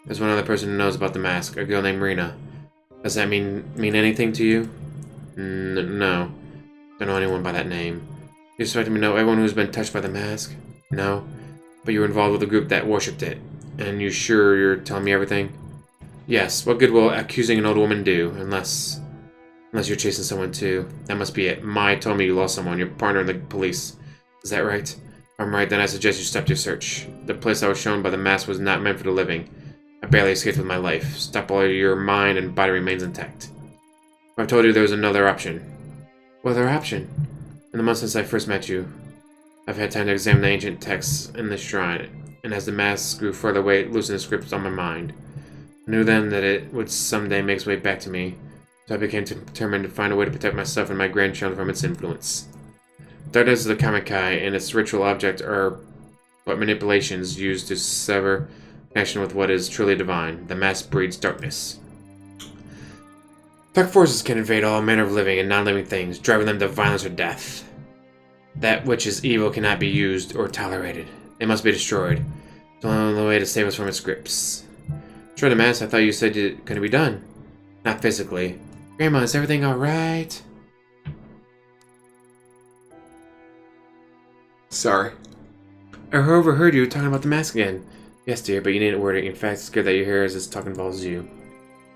There's one other person who knows about the mask, a girl named Rina. Does that mean anything to you? No. Don't know anyone by that name. You expect me to know everyone who's been touched by the mask? No. But you were involved with a group that worshipped it. And you sure you're telling me everything? Yes. What good will accusing an old woman do, unless... Unless you're chasing someone too. That must be it. Mai told me you lost someone, your partner in the police. Is that right? If I'm right, then I suggest you stop your search. The place I was shown by the mask was not meant for the living. I barely escaped with my life. Stop while your mind and body remains intact. I told you there was another option. What other option? In the months since I first met you, I've had time to examine the ancient texts in the shrine, and as the mask grew further away, it loosened the scripts on my mind. I knew then that it would someday make its way back to me, so I became determined to find a way to protect myself and my grandchildren from its influence. Darkness is the Kamikai, and its ritual object are but manipulations used to sever connection with what is truly divine. The mask breeds darkness. Dark forces can invade all manner of living and non-living things, driving them to violence or death. That which is evil cannot be used or tolerated. It must be destroyed. It's the only way to save us from its grips. Destroy the mask? I thought you said it couldn't be done. Not physically. Grandma, is everything alright? Sorry. I overheard you talking about the mask again. Yes, dear, but you needn't worry. In fact, it's good that you hear as this talk involves you.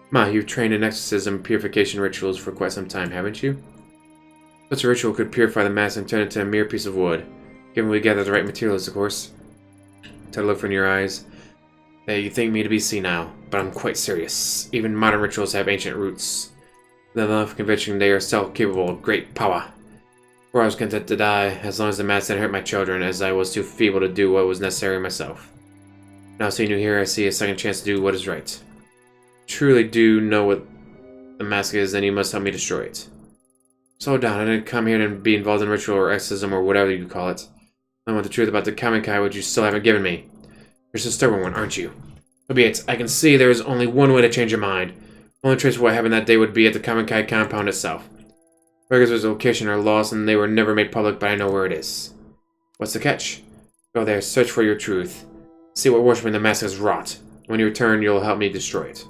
Ma, you've trained in exorcism purification rituals for quite some time, haven't you? Such a ritual could purify the mask and turn it into a mere piece of wood. Given we gather the right materials, of course. To look from your eyes. That you think me to be senile, but I'm quite serious. Even modern rituals have ancient roots. With enough conviction they are still capable of great power. For I was content to die, as long as the mask didn't hurt my children, as I was too feeble to do what was necessary myself. Now seeing you here, I see a second chance to do what is right. Truly do know what the mask is, then you must help me destroy it. Slow down, I didn't come here to be involved in ritual or exorcism or whatever you call it. I want the truth about the Kamikai, which you still haven't given me. You're a stubborn one, aren't you? So be it. I can see there is only one way to change your mind. The only trace of what happened that day would be at the Kamikai compound itself. Records of its location are lost and they were never made public, but I know where it is. What's the catch? Go there, search for your truth. See what worshiping the mask has wrought. When you return, you'll help me destroy it.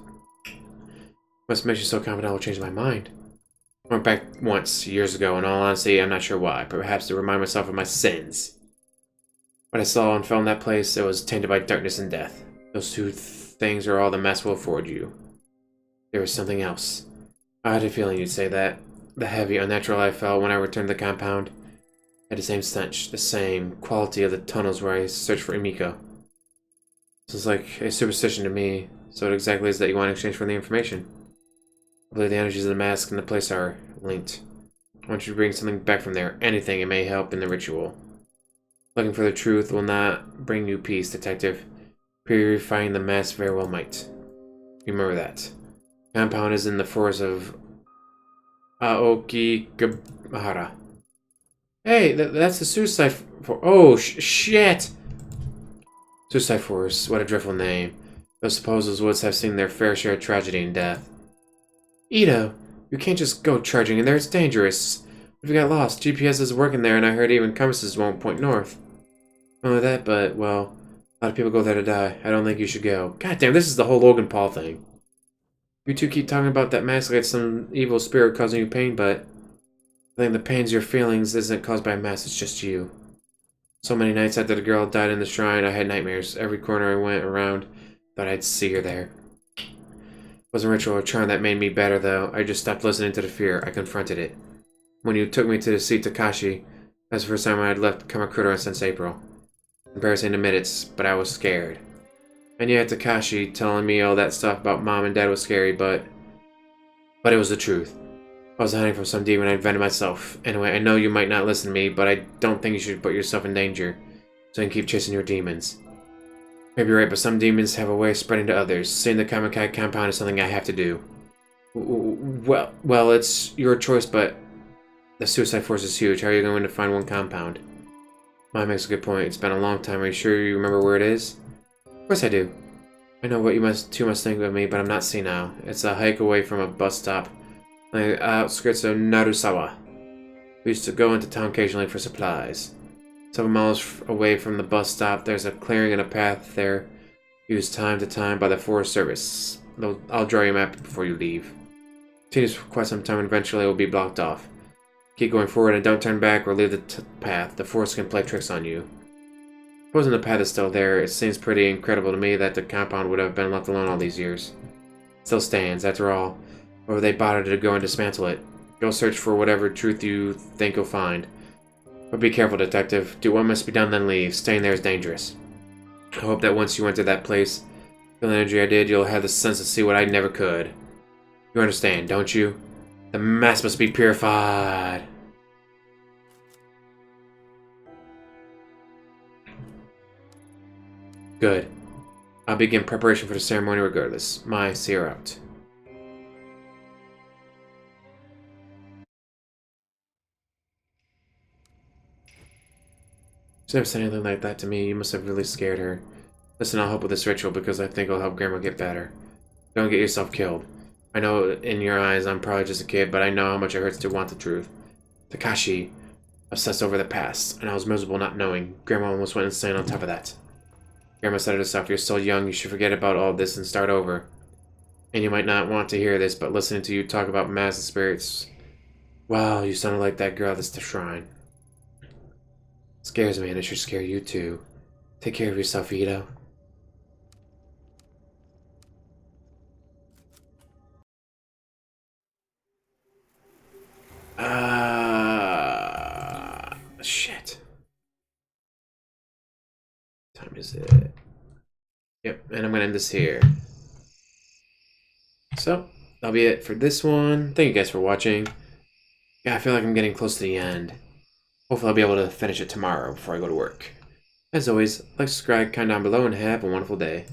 What makes you so confident I will change my mind? I went back once, years ago. In all honesty, I'm not sure why. Perhaps to remind myself of my sins. What I saw and felt in that place, it was tainted by darkness and death. Those two things are all the mask will afford you. There was something else. I had a feeling you'd say that. The heavy, unnatural I felt when I returned to the compound had the same stench, the same quality of the tunnels where I searched for Emiko. This is like a superstition to me. So what exactly is that you want in exchange for the information? I believe the energies of the mask and the place are linked. I want you to bring something back from there. Anything, it may help in the ritual. Looking for the truth will not bring you peace, detective. Purifying the mask very well might. Remember that. The compound is in the forest of Aokigahara. Hey, that's the suicide forest. Oh, shit! Suicide forest, what a dreadful name. Those supposed woods have seen their fair share of tragedy and death. Ito, you can't just go charging in there, it's dangerous. If you got lost, GPS is working there and I heard even compasses won't point north. Not only that, but, well, a lot of people go there to die. I don't think you should go. God damn, this is the whole Logan Paul thing. You two keep talking about that mask like it's some evil spirit causing you pain, but I think the pains you're feeling isn't caused by a mask, it's just you. So many nights after the girl died in the shrine, I had nightmares. Every corner I went around, thought I'd see her there. It wasn't ritual or charm that made me better, though. I just stopped listening to the fear. I confronted it. When you took me to see Takashi, that's the first time I had left Kamakura since April. Embarrassing to admit it, but I was scared. And yet Takashi telling me all that stuff about mom and dad was scary, but it was the truth. I was hiding from some demon I invented myself. Anyway, I know you might not listen to me, but I don't think you should put yourself in danger, so you can keep chasing your demons. Maybe you're right, but some demons have a way of spreading to others. Seeing the Kamikai compound is something I have to do. Well, it's your choice, but the suicide force is huge. How are you going to find one compound? Mine makes a good point. It's been a long time. Are you sure you remember where it is? Of course I do. I know what you must think of me, but I'm not senile. It's a hike away from a bus stop on the outskirts of Narusawa. We used to go into town occasionally for supplies. Several miles away from the bus stop, there's a clearing and a path there, used time to time by the Forest Service. I'll draw you a map before you leave. Continues for quite some time and eventually it will be blocked off. Keep going forward and don't turn back or leave the path. The Forest can play tricks on you. Supposing the path is still there, it seems pretty incredible to me that the compound would have been left alone all these years. It still stands, after all. Or would they bother to go and dismantle it? Go search for whatever truth you think you'll find. But be careful, detective. Do what must be done, then leave. Staying there is dangerous. I hope that once you enter that place, feel the energy I did, you'll have the sense to see what I never could. You understand, don't you? The mass must be purified. Good. I'll begin preparation for the ceremony regardless. Mai, see her out. She's never said anything like that to me. You must have really scared her. Listen, I'll help with this ritual because I think it'll help Grandma get better. Don't get yourself killed. I know in your eyes I'm probably just a kid, but I know how much it hurts to want the truth. Takashi, obsessed over the past, and I was miserable not knowing. Grandma almost went insane on top of that. Grandma said to herself, you're still young, you should forget about all this and start over. And you might not want to hear this, but listening to you talk about mass and spirits... Wow, you sounded like that girl at the shrine. Scares me, and it should scare you too. Take care of yourself, Ito. Shit. What time is it? Yep, and I'm gonna end this here. So, that'll be it for this one. Thank you guys for watching. Yeah, I feel like I'm getting close to the end. Hopefully I'll be able to finish it tomorrow before I go to work. As always, like, subscribe, comment down below, and have a wonderful day.